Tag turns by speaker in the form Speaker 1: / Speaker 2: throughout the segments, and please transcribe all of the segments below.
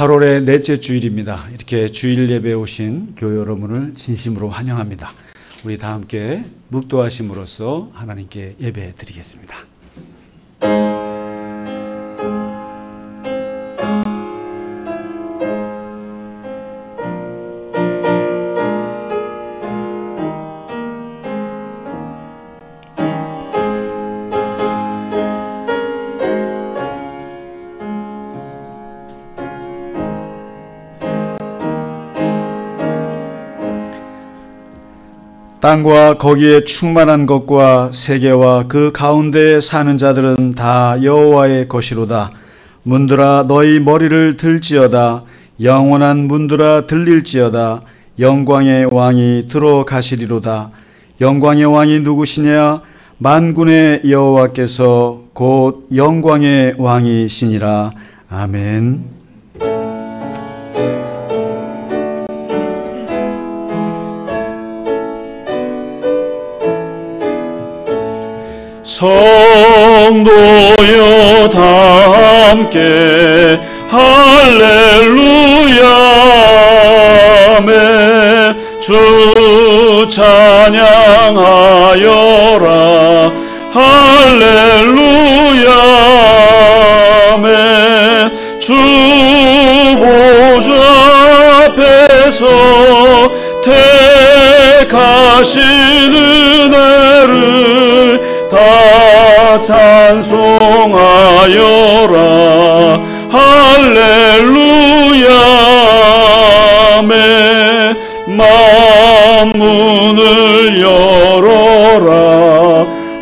Speaker 1: 8월의 넷째 주일입니다. 이렇게 주일 예배에 오신 교회 여러분을 진심으로 환영합니다. 우리 다 함께 묵도하심으로써 하나님께 예배 드리겠습니다. 땅과 거기에 충만한 것과 세계와 그 가운데에 사는 자들은 다 여호와의 것이로다. 문들아 너희 머리를 들지어다. 영원한 문들아 들릴지어다. 영광의 왕이 들어가시리로다. 영광의 왕이 누구시냐? 만군의 여호와께서 곧 영광의 왕이시니라. 아멘.
Speaker 2: 성도여 다 함께 할렐루야 아멘. 주 찬양하여라 할렐루야 아멘. 주 보좌 앞에서 택하신 은혜를 다 찬송하여라 할렐루야 아멘. 만문을 열어라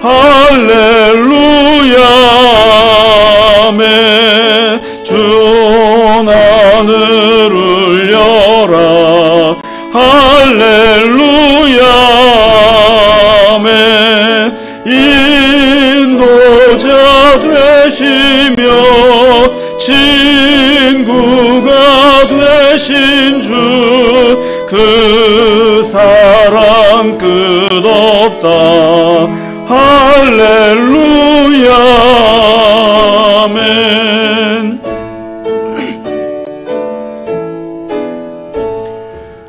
Speaker 2: 할렐루야 아멘. 주 하늘을 열라 할렐루야 아멘. 인도자 되시며 친구가 되신 주 그 사랑 끝없다 할렐루야 아멘.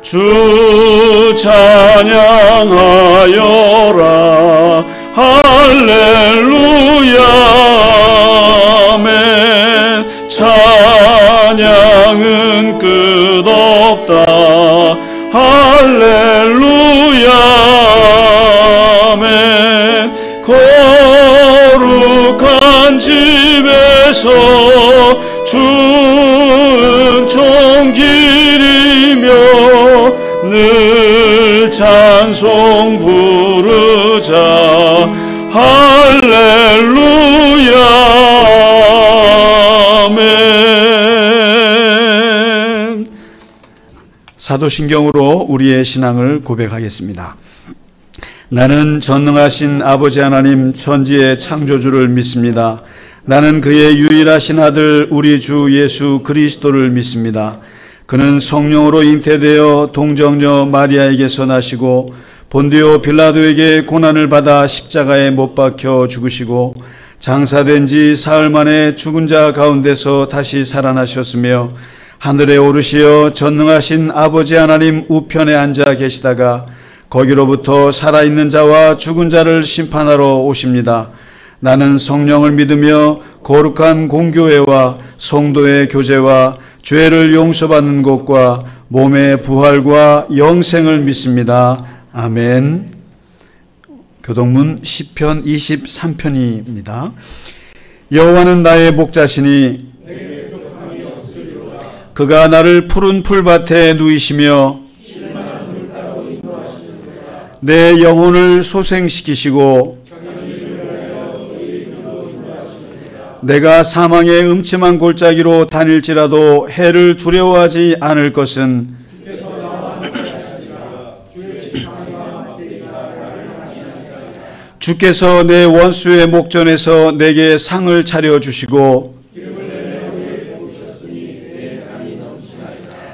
Speaker 2: 주 찬양하여라 할렐루야 아멘. 찬양은 끝없다 할렐루야 아멘. 거룩한 집에서 주은 길이며 늘 찬송 부르자 할렐루야 아멘.
Speaker 1: 사도신경으로 우리의 신앙을 고백하겠습니다. 나는 전능하신 아버지 하나님 천지의 창조주를 믿습니다. 나는 그의 유일하신 아들 우리 주 예수 그리스도를 믿습니다. 그는 성령으로 잉태되어 동정녀 마리아에게서 나시고 본디오 빌라도에게 고난을 받아 십자가에 못 박혀 죽으시고 장사된 지 사흘 만에 죽은 자 가운데서 다시 살아나셨으며 하늘에 오르시어 전능하신 아버지 하나님 우편에 앉아 계시다가 거기로부터 살아있는 자와 죽은 자를 심판하러 오십니다. 나는 성령을 믿으며 거룩한 공교회와 성도의 교제와 죄를 용서받는 것과 몸의 부활과 영생을 믿습니다. 아멘. 교동문 시편 23편입니다. 여호와는 나의 목자시니 그가 나를 푸른 풀밭에 누이시며 내 영혼을 소생시키시고 내가 사망의 음침한 골짜기로 다닐지라도 해를 두려워하지 않을 것은 주께서 내 원수의 목전에서 내게 상을 차려주시고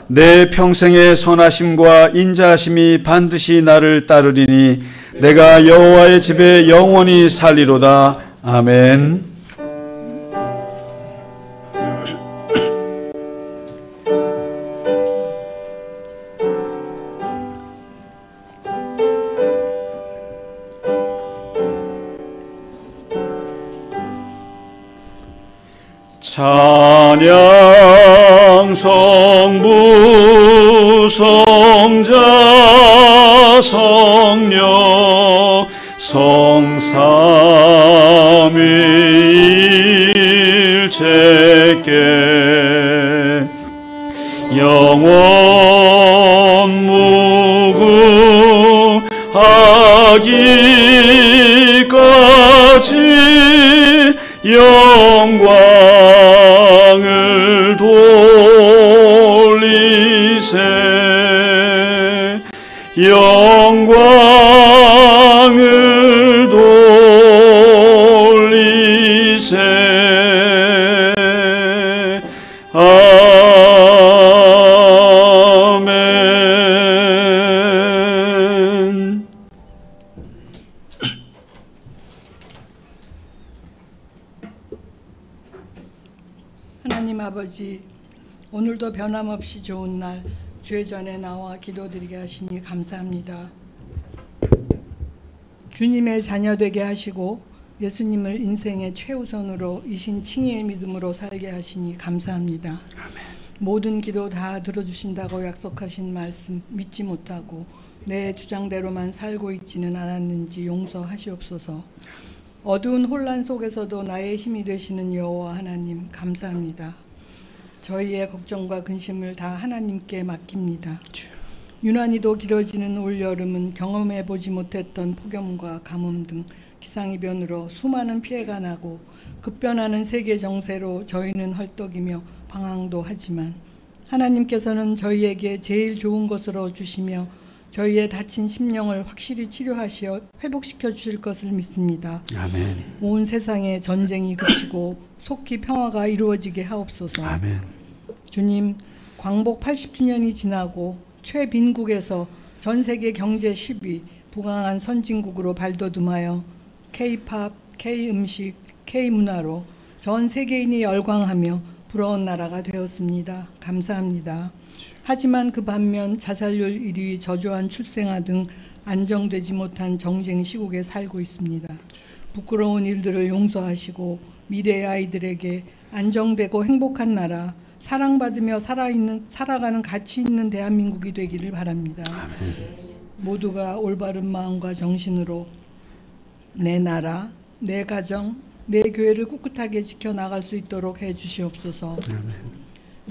Speaker 1: 내 평생의 선하심과 인자하심이 반드시 나를 따르리니 내가 여호와의 집에 영원히 살리로다. 아멘.
Speaker 2: 찬양 성부 성자 성령 성삼위일체께 영원 무궁하기까지 영광을 돌리세 영광을 돌리세 아멘.
Speaker 3: 하나님 아버지, 오늘도 변함없이 좋은 날 주의 전에 나와 기도드리게 하시니 감사합니다. 주님의 자녀 되게 하시고 예수님을 인생의 최우선으로 이신 칭의의 믿음으로 살게 하시니 감사합니다.
Speaker 1: 아멘.
Speaker 3: 모든 기도 다 들어주신다고 약속하신 말씀 믿지 못하고 내 주장대로만 살고 있지는 않았는지 용서하시옵소서. 어두운 혼란 속에서도 나의 힘이 되시는 여호와 하나님 감사합니다. 저희의 걱정과 근심을 다 하나님께 맡깁니다. 유난히도 길어지는 올여름은 경험해보지 못했던 폭염과 가뭄 등 기상이변으로 수많은 피해가 나고 급변하는 세계 정세로 저희는 헐떡이며 방황도 하지만 하나님께서는 저희에게 제일 좋은 것으로 주시며 저희의 다친 심령을 확실히 치료하시어 회복시켜 주실 것을 믿습니다.
Speaker 1: 아멘.
Speaker 3: 온 세상에 전쟁이 그치고 속히 평화가 이루어지게 하옵소서.
Speaker 1: 아멘.
Speaker 3: 주님, 광복 80주년이 지나고 최빈국에서 전 세계 경제 10위 부강한 선진국으로 발돋움하여 K-팝, K-음식, K-문화로 전 세계인이 열광하며 부러운 나라가 되었습니다. 감사합니다. 하지만 그 반면 자살률 1위, 저조한 출생아 등 안정되지 못한 정쟁 시국에 살고 있습니다. 부끄러운 일들을 용서하시고 미래의 아이들에게 안정되고 행복한 나라, 사랑받으며 살아가는 가치 있는 대한민국이 되기를 바랍니다. 모두가 올바른 마음과 정신으로 내 나라, 내 가정, 내 교회를 꿋꿋하게 지켜나갈 수 있도록 해주시옵소서.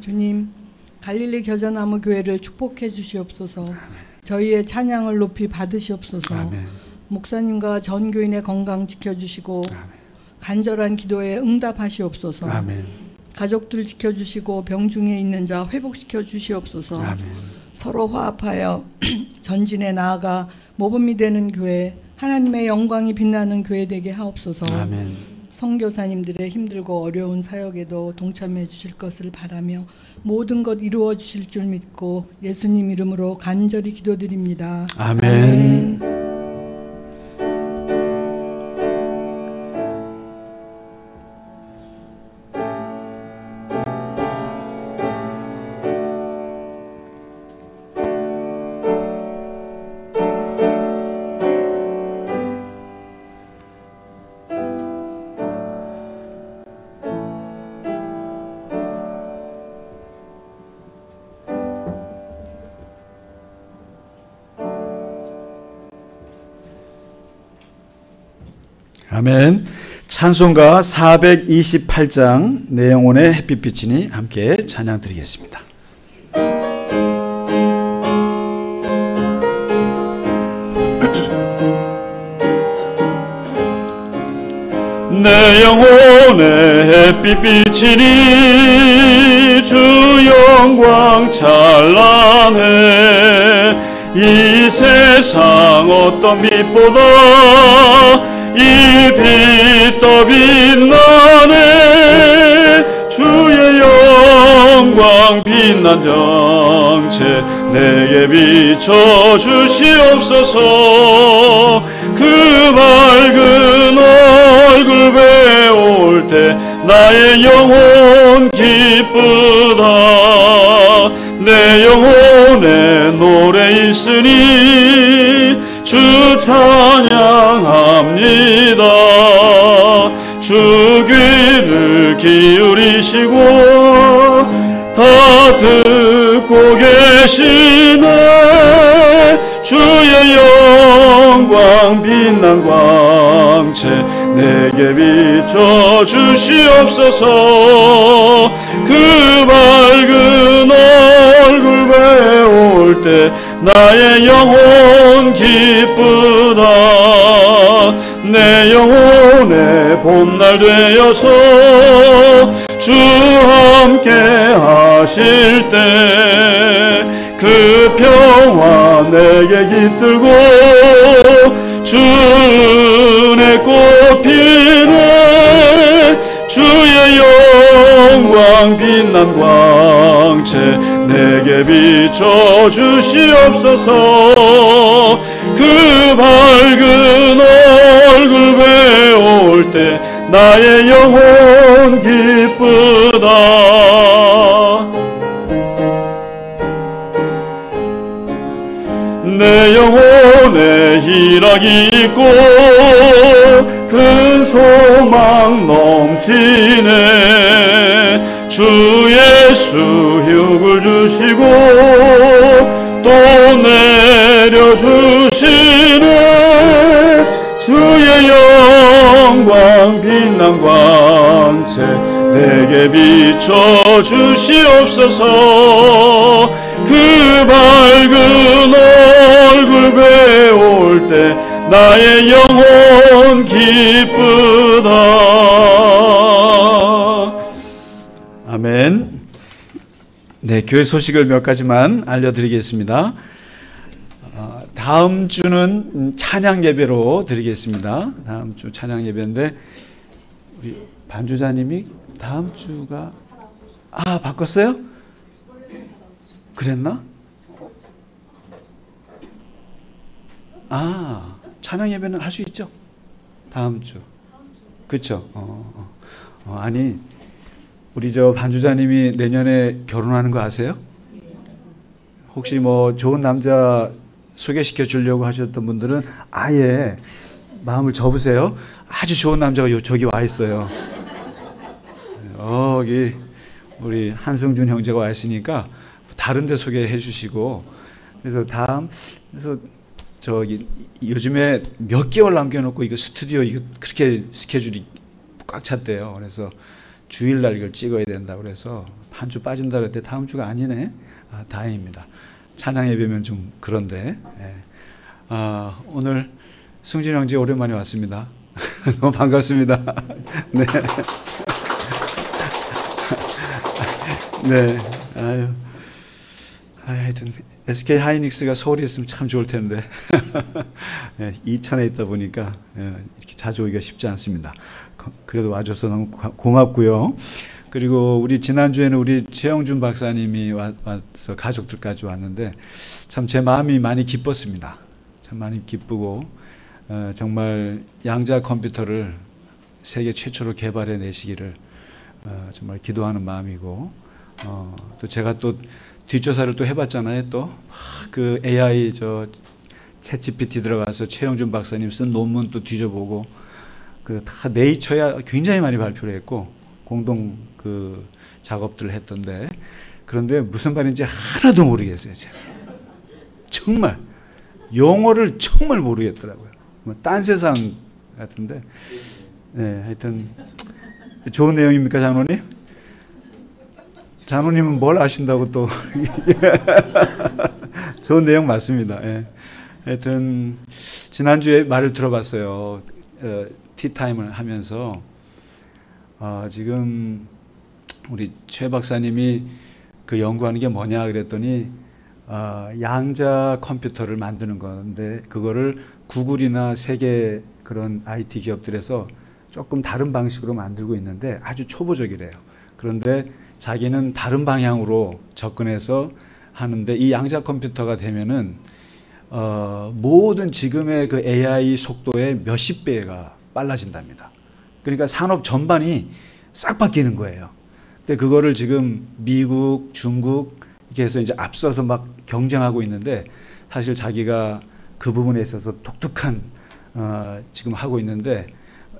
Speaker 3: 주님, 갈릴리 겨자나무 교회를 축복해 주시옵소서. 저희의 찬양을 높이 받으시옵소서.
Speaker 1: 아멘.
Speaker 3: 목사님과 전 교인의 건강 지켜주시고 간절한 기도에 응답하시옵소서.
Speaker 1: 아멘.
Speaker 3: 가족들 지켜주시고 병중에 있는 자 회복시켜 주시옵소서.
Speaker 1: 아멘.
Speaker 3: 서로 화합하여 전진에 나아가 모범이 되는 교회, 하나님의 영광이 빛나는 교회 되게 하옵소서.
Speaker 1: 아멘.
Speaker 3: 선교사님들의 힘들고 어려운 사역에도 동참해 주실 것을 바라며 모든 것 이루어 주실 줄 믿고 예수님 이름으로 간절히 기도드립니다.
Speaker 1: 아멘. 아멘. 찬송가 428장 내 영혼의 햇빛비치니 함께 찬양 드리겠습니다.
Speaker 2: 내 영혼의 햇빛 비치니 주 영광 찬란해. 이 세상 어떤 빛보다 이 빛 더 빛나네. 주의 영광 빛난 정체 내게 비춰 주시옵소서. 그 밝은 얼굴 배울 때 나의 영혼 기쁘다. 내 영혼에 노래 있으니 주 찬양합니다. 주 귀를 귀를 기울이시고 다 듣고 계시네. 주의 영광 빛난 광채 내게 비춰 주시옵소서. 그 밝은 얼굴 배울 때 나의 영혼 기쁘다. 내 영혼의 봄날 되어서 주 함께 하실 때 그 평화 내게 깃들고 주 은혜 꽃피네. 주의 영광 빛난 광채 내게 비춰 주시옵소서. 그 밝은 얼굴 배울 때 나의 영혼 기쁘다. 내 영혼에 희락이 있고 큰 소망 넘치네. 주 예수 흉을 주시고 또 내려주시네. 주의 영광 빛난 광채 내게 비춰 주시옵소서. 그 밝은 얼굴 배울 때 나의 영혼 기쁘다.
Speaker 1: 아멘. 네, 교회 소식을 몇 가지만 알려드리겠습니다. 다음 주는 찬양 예배로 드리겠습니다. 다음 주 찬양 예배인데 우리 반주자님이 다음 주가 바꿨어요? 그랬나? 찬양 예배는 할 수 있죠? 다음 주. 그렇죠? 아니 우리 저 반주자님이 내년에 결혼하는 거 아세요? 혹시 뭐 좋은 남자 소개시켜 주려고 하셨던 분들은 아예 마음을 접으세요. 아주 좋은 남자가 저기 와 있어요. 여기 우리 한승준 형제가 와 있으니까 다른 데 소개해 주시고. 그래서 그래서 저기 요즘에 몇 개월 남겨놓고 이거 스튜디오 이거 그렇게 스케줄이 꽉 찼대요. 그래서 주일날 이걸 찍어야 된다 그래서 한 주 빠진다 그랬는데 다음 주가 아니네. 다행입니다. 찬양 예배면 좀 그런데. 오늘 승진 형제 오랜만에 왔습니다. 너무 반갑습니다. 네. 네. 하여튼 SK 하이닉스가 서울에 있으면 참 좋을 텐데. 네, 이천에 있다 보니까 이렇게 자주 오기가 쉽지 않습니다. 그래도 와줘서 너무 고맙고요. 그리고 우리 지난주에는 우리 최영준 박사님이 와서 가족들까지 왔는데 참 제 마음이 많이 기뻤습니다. 참 많이 기쁘고 정말 양자 컴퓨터를 세계 최초로 개발해 내시기를 정말 기도하는 마음이고 또 제가 또 뒷조사를 또 해봤잖아요. 또 그 AI 저 챗GPT 들어가서 최영준 박사님 쓴 논문 또 뒤져보고 그 다 네이처야 굉장히 많이 발표를 했고 공동 그 작업들을 했던데 그런데 무슨 말인지 하나도 모르겠어요. 제가. 정말 영어를 정말 모르겠더라고요. 뭐 딴 세상 같은데. 네, 하여튼 좋은 내용입니까, 장로님? 장로님은 뭘 아신다고 또 좋은 내용 맞습니다. 예. 하여튼 지난주에 말을 들어봤어요. 티타임을 하면서 지금 우리 최 박사님이 그 연구하는 게 뭐냐 그랬더니 양자 컴퓨터를 만드는 건데 그거를 구글이나 세계 그런 IT 기업들에서 조금 다른 방식으로 만들고 있는데 아주 초보적이래요. 그런데 자기는 다른 방향으로 접근해서 하는데 이 양자 컴퓨터가 되면은 모든 지금의 그 AI 속도의 몇십 배가 빨라진답니다. 그러니까 산업 전반이 싹 바뀌는 거예요. 근데 그거를 지금 미국, 중국 이렇게 해서 이제 앞서서 막 경쟁하고 있는데 사실 자기가 그 부분에 있어서 독특한 지금 하고 있는데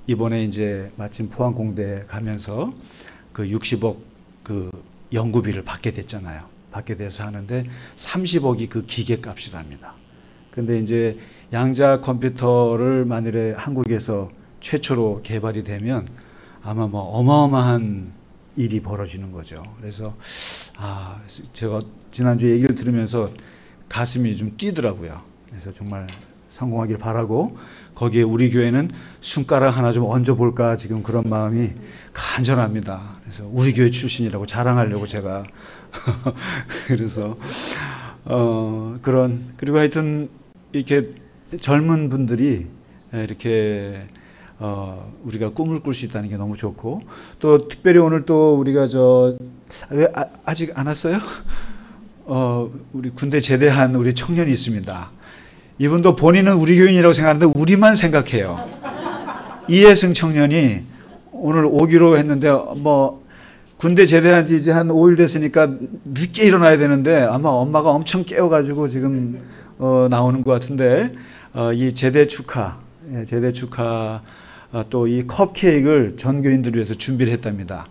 Speaker 1: 이번에 이제 마침 포항공대 가면서 그 60억 그 연구비를 받게 됐잖아요. 받게 돼서 하는데 30억이 그 기계값이랍니다. 근데 이제 양자 컴퓨터를 만일에 한국에서 최초로 개발이 되면 아마 뭐 어마어마한 일이 벌어지는 거죠. 그래서 제가 지난주에 얘기를 들으면서 가슴이 좀 뛰더라고요. 그래서 정말 성공하길 바라고 거기에 우리 교회는 손가락 하나 좀 얹어볼까 지금 그런 마음이 간절합니다. 그래서 우리 교회 출신이라고 자랑하려고 제가 그래서 그리고 하여튼 이렇게 젊은 분들이 이렇게 우리가 꿈을 꿀 수 있다는 게 너무 좋고, 또 특별히 오늘 또 우리가 왜 아직 안 왔어요? 우리 군대 제대한 우리 청년이 있습니다. 이분도 본인은 우리 교인이라고 생각하는데 우리만 생각해요. 이혜승 청년이 오늘 오기로 했는데 뭐 군대 제대한 지 이제 한 5일 됐으니까 늦게 일어나야 되는데 아마 엄마가 엄청 깨워가지고 지금 나오는 것 같은데 이 제대 축하 또 이 컵케이크를 전 교인들을 위해서 준비를 했답니다.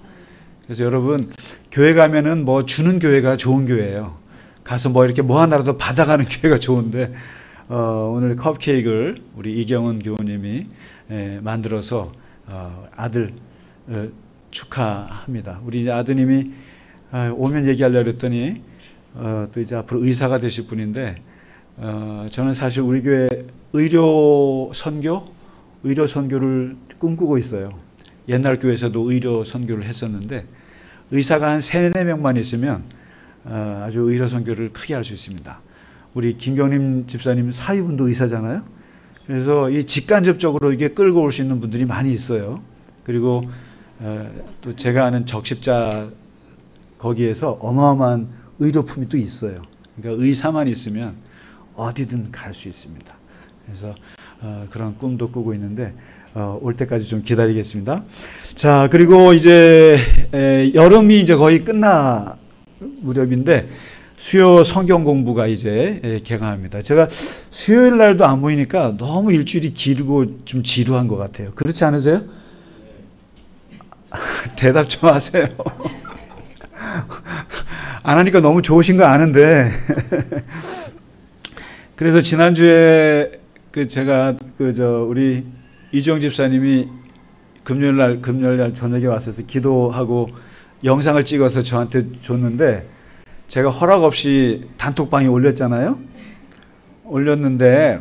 Speaker 1: 그래서 여러분 교회 가면은 뭐 주는 교회가 좋은 교회예요. 가서 뭐 이렇게 뭐 하나라도 받아가는 교회가 좋은데 오늘 컵케이크를 우리 이경은 교우님이 만들어서 아들 축하합니다. 우리 아드님이 오면 얘기하려고 했더니 또 이제 앞으로 의사가 되실 분인데 저는 사실 우리 교회 의료 선교를 꿈꾸고 있어요. 옛날 교회에서도 의료 선교를 했었는데 의사가 한 3-4명만 있으면 아주 의료 선교를 크게 할 수 있습니다. 우리 김경림 집사님 사위분도 의사잖아요. 그래서 이 직간접적으로 이게 끌고 올 수 있는 분들이 많이 있어요. 그리고 또 제가 아는 적십자 거기에서 어마어마한 의료품이 또 있어요. 그러니까 의사만 있으면 어디든 갈 수 있습니다. 그래서 그런 꿈도 꾸고 있는데 올 때까지 좀 기다리겠습니다. 자, 그리고 이제 여름이 이제 거의 끝나 무렵인데 수요 성경 공부가 이제 개강합니다. 제가 수요일 날도 안 보이니까 너무 일주일이 길고 좀 지루한 것 같아요. 그렇지 않으세요? 대답 좀 하세요. 안 하니까 너무 좋으신 거 아는데. 그래서 지난주에 제가 우리 이주영 집사님이 금요일 날 저녁에 와서 기도하고 영상을 찍어서 저한테 줬는데 제가 허락 없이 단톡방에 올렸잖아요. 올렸는데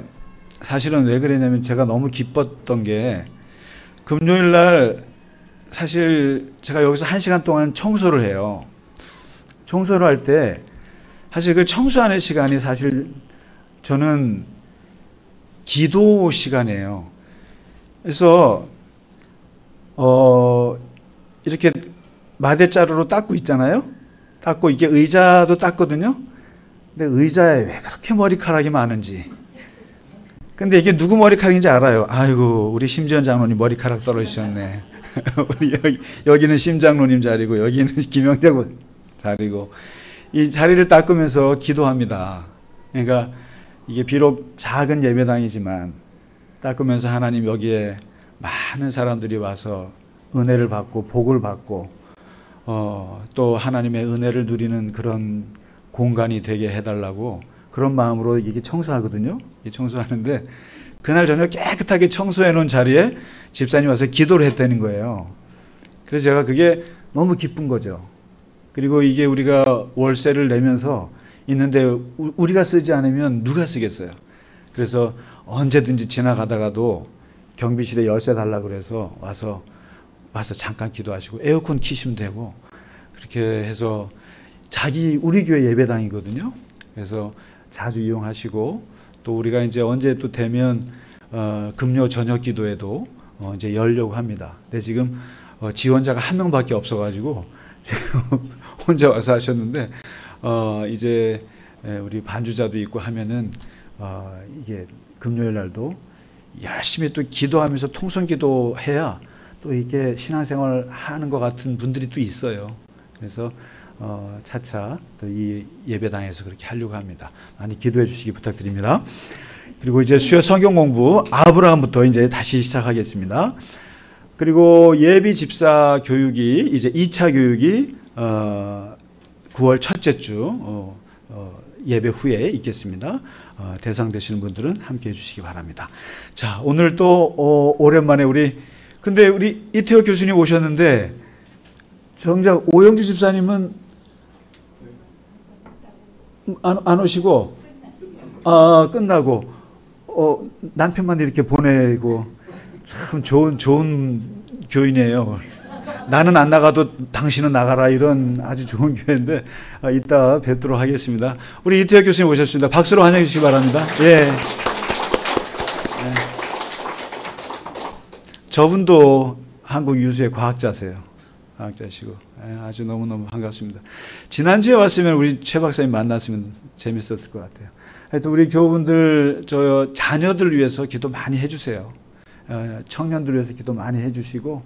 Speaker 1: 사실은 왜 그랬냐면 제가 너무 기뻤던 게 금요일 날 사실 제가 여기서 1시간 동안 청소를 해요. 청소를 할 때 사실 그 청소하는 시간이 사실 저는 기도 시간이에요. 그래서 이렇게 마대자루로 닦고 있잖아요. 닦고 이게 의자도 닦거든요. 근데 의자에 왜 그렇게 머리카락이 많은지. 근데 이게 누구 머리카락인지 알아요. 아이고 우리 심지현 장로님 머리카락 떨어지셨네. 우리 여기는 심 장로님 자리고 여기는 김영재 자리고 이 자리를 닦으면서 기도합니다. 그러니까 이게 비록 작은 예배당이지만 닦으면서 하나님 여기에 많은 사람들이 와서 은혜를 받고 복을 받고 또 하나님의 은혜를 누리는 그런 공간이 되게 해달라고 그런 마음으로 이게 청소하거든요. 청소하는데 그날 저녁 깨끗하게 청소해 놓은 자리에 집사님 와서 기도를 했다는 거예요. 그래서 제가 그게 너무 기쁜 거죠. 그리고 이게 우리가 월세를 내면서 있는데 우리가 쓰지 않으면 누가 쓰겠어요. 그래서 언제든지 지나가다가도 경비실에 열쇠 달라고 그래서 와서 잠깐 기도하시고 에어컨 키시면 되고 그렇게 해서 우리 교회 예배당이거든요. 그래서 자주 이용하시고 또 우리가 이제 언제 또 되면 금요 저녁 기도에도 이제 열려고 합니다. 근데 지금 지원자가 1명밖에 없어가지고 지금 혼자 와서 하셨는데 이제 우리 반주자도 있고 하면은 이게 금요일 날도 열심히 또 기도하면서 통성 기도해야 또 이게 신앙생활 하는 것 같은 분들이 또 있어요. 그래서 차차 또 이 예배당에서 그렇게 하려고 합니다. 많이 기도해 주시기 부탁드립니다. 그리고 이제 수요 성경 공부 아브라함부터 이제 다시 시작하겠습니다. 그리고 예비 집사 교육이 이제 2차 교육이 9월 첫째 주 예배 후에 있겠습니다. 대상 되시는 분들은 함께 해주시기 바랍니다. 자, 오늘 또 오랜만에 근데 우리 이태호 교수님 오셨는데 정작 오영주 집사님은 안 오시고 끝나고 남편만 이렇게 보내고 참 좋은 교인이에요. 나는 안 나가도 당신은 나가라, 이런 아주 좋은 교회인데 이따 뵙도록 하겠습니다. 우리 이태혁 교수님 오셨습니다. 박수로 환영해 주시기 바랍니다. 예. 네. 저분도 한국 유수의 과학자세요. 과학자시고 아주 너무너무 반갑습니다. 지난주에 왔으면 우리 최 박사님 만났으면 재밌었을 것 같아요. 하여튼 우리 교우분들 자녀들 위해서 기도 많이 해주세요. 청년들 위해서 기도 많이 해주시고,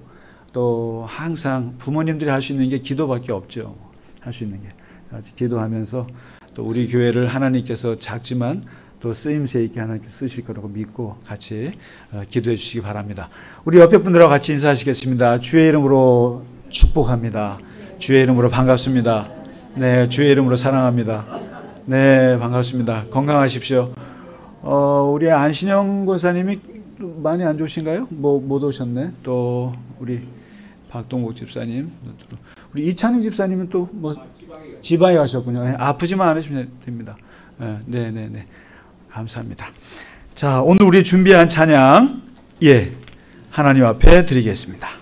Speaker 1: 또 항상 부모님들이 할 수 있는 게 기도밖에 없죠. 할 수 있는 게 같이 기도하면서 또 우리 교회를 하나님께서 작지만 또 쓰임새 있게 하나님께 쓰실 거라고 믿고 같이 기도해 주시기 바랍니다. 우리 옆에 분들하고 같이 인사하시겠습니다. 주의 이름으로 축복합니다. 주의 이름으로 반갑습니다. 네, 주의 이름으로 사랑합니다. 네, 반갑습니다. 건강하십시오. 우리 안신영 권사님이 많이 안 좋으신가요? 못 오셨네. 또 우리 박동국 집사님, 우리 이찬희 집사님은 또 지방에 가셨군요. 네, 아프지만 않으시면 됩니다. 네. 감사합니다. 자, 오늘 우리 준비한 찬양, 하나님 앞에 드리겠습니다.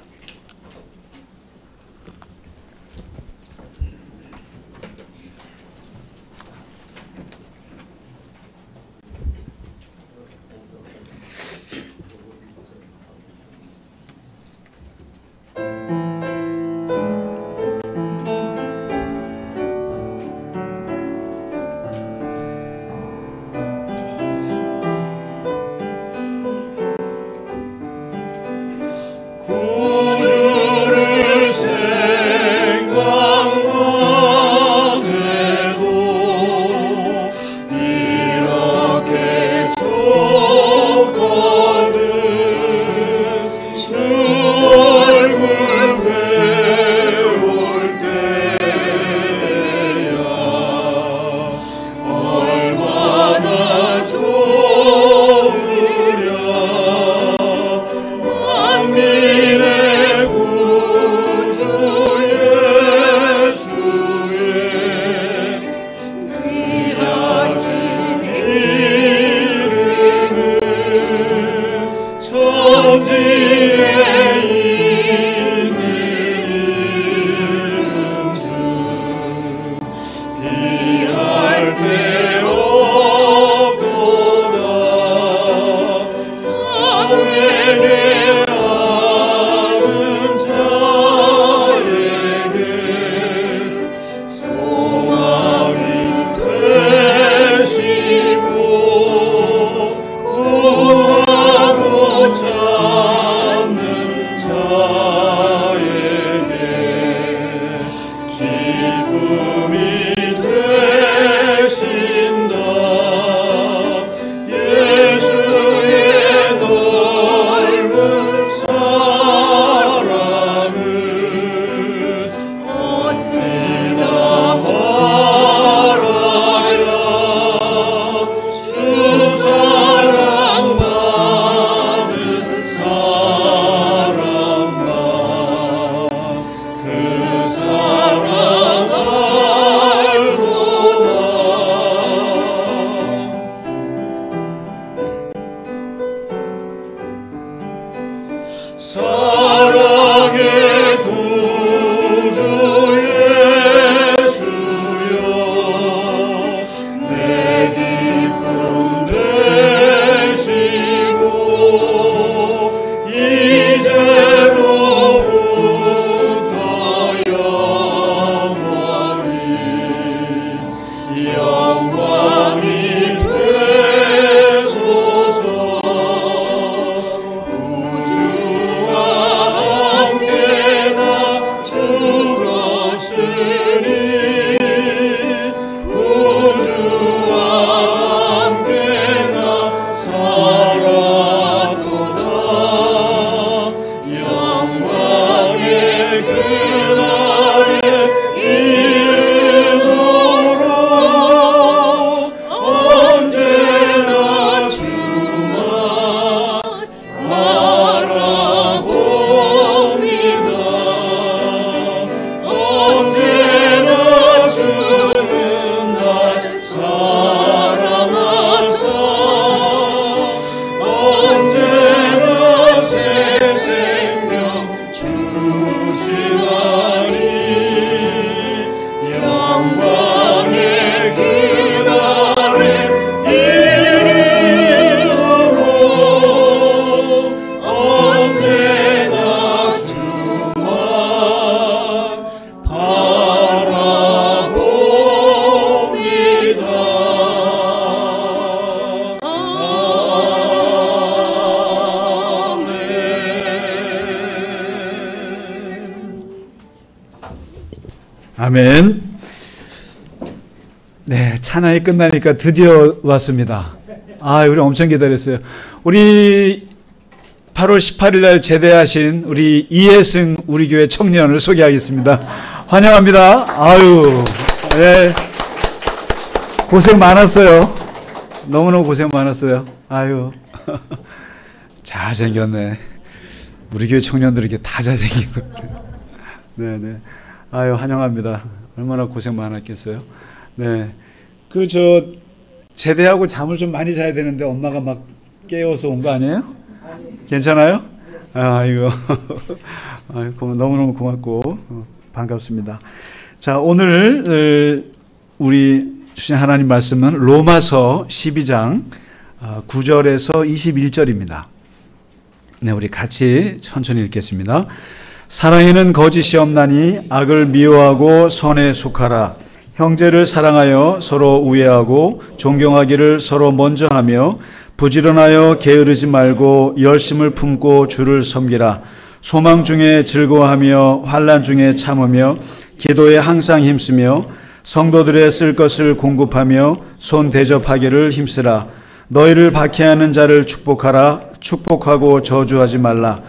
Speaker 2: 구
Speaker 1: 아멘. 네, 찬양이 끝나니까 드디어 왔습니다. 우리 엄청 기다렸어요. 우리 8월 18일 날 제대하신 우리 이혜승 우리 교회 청년을 소개하겠습니다. 환영합니다. 네. 고생 많았어요. 너무너무 고생 많았어요. 잘생겼네. 우리 교회 청년들 이렇게 다 잘생긴 것 같아요. 네네. 환영합니다. 얼마나 고생 많았겠어요. 네. 제대하고 잠을 좀 많이 자야 되는데 엄마가 막 깨워서 온 거 아니에요? 괜찮아요? 이거. 너무너무 고맙고 반갑습니다. 자, 오늘 우리 주신 하나님 말씀은 로마서 12장 9절에서 21절입니다. 네, 우리 같이 천천히 읽겠습니다. 사랑에는 거짓이 없나니 악을 미워하고 선에 속하라. 형제를 사랑하여 서로 우애하고 존경하기를 서로 먼저 하며 부지런하여 게으르지 말고 열심을 품고 주를 섬기라. 소망 중에 즐거워하며 환난 중에 참으며 기도에 항상 힘쓰며 성도들의 쓸 것을 공급하며 손 대접하기를 힘쓰라. 너희를 박해하는 자를 축복하라. 축복하고 저주하지 말라.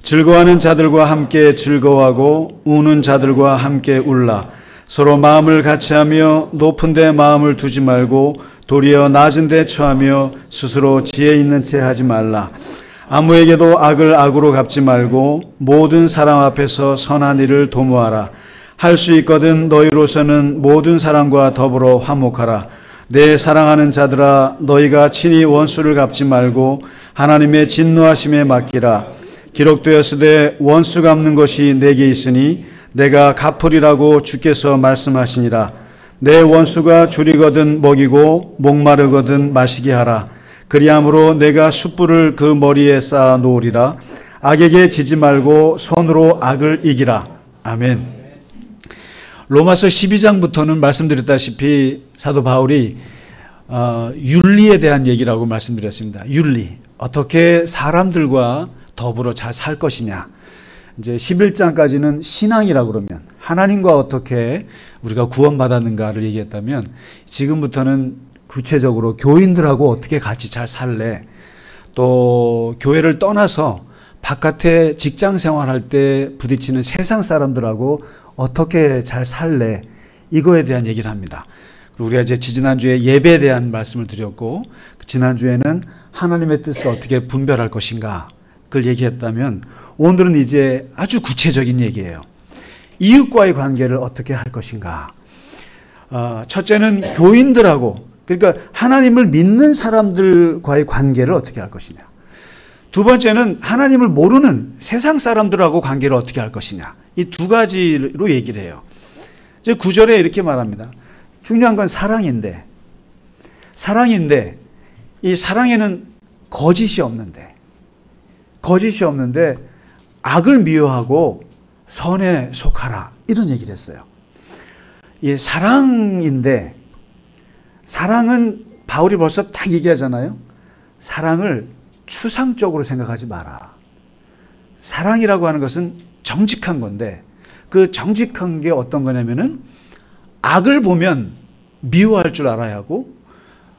Speaker 1: 즐거워하는 자들과 함께 즐거워하고 우는 자들과 함께 울라. 서로 마음을 같이하며 높은 데 마음을 두지 말고 도리어 낮은 데 처하며 스스로 지혜 있는 채 하지 말라. 아무에게도 악을 악으로 갚지 말고 모든 사람 앞에서 선한 일을 도모하라. 할 수 있거든 너희로서는 모든 사람과 더불어 화목하라. 내 사랑하는 자들아, 너희가 친히 원수를 갚지 말고 하나님의 진노하심에 맡기라. 기록되었으되 원수 갚는 것이 내게 있으니 내가 갚으리라고 주께서 말씀하시니라. 내 원수가 줄이거든 먹이고 목마르거든 마시게 하라. 그리함으로 내가 숯불을 그 머리에 쌓아 놓으리라. 악에게 지지 말고 손으로 악을 이기라. 아멘. 로마서 12장부터는 말씀드렸다시피 사도 바울이 윤리에 대한 얘기라고 말씀드렸습니다. 윤리. 어떻게 사람들과 더불어 잘 살 것이냐. 이제 11장까지는 신앙이라고 그러면 하나님과 어떻게 우리가 구원받았는가를 얘기했다면 지금부터는 구체적으로 교인들하고 어떻게 같이 잘 살래. 또 교회를 떠나서 바깥에 직장 생활할 때 부딪히는 세상 사람들하고 어떻게 잘 살래. 이거에 대한 얘기를 합니다. 우리가 이제 지난주에 예배에 대한 말씀을 드렸고 지난주에는 하나님의 뜻을 어떻게 분별할 것인가 그걸 얘기했다면 오늘은 이제 아주 구체적인 얘기예요. 이웃과의 관계를 어떻게 할 것인가. 첫째는 교인들하고 그러니까 하나님을 믿는 사람들과의 관계를 어떻게 할 것이냐. 두 번째는 하나님을 모르는 세상 사람들하고 관계를 어떻게 할 것이냐. 이 두 가지로 얘기를 해요. 이제 9절에 이렇게 말합니다. 중요한 건 사랑인데 이 사랑에는 거짓이 없는데 악을 미워하고 선에 속하라. 이런 얘기를 했어요. 이 사랑인데 사랑은 바울이 벌써 딱 얘기하잖아요. 사랑을 추상적으로 생각하지 마라. 사랑이라고 하는 것은 정직한 건데 그 정직한 게 어떤 거냐면은 악을 보면 미워할 줄 알아야 하고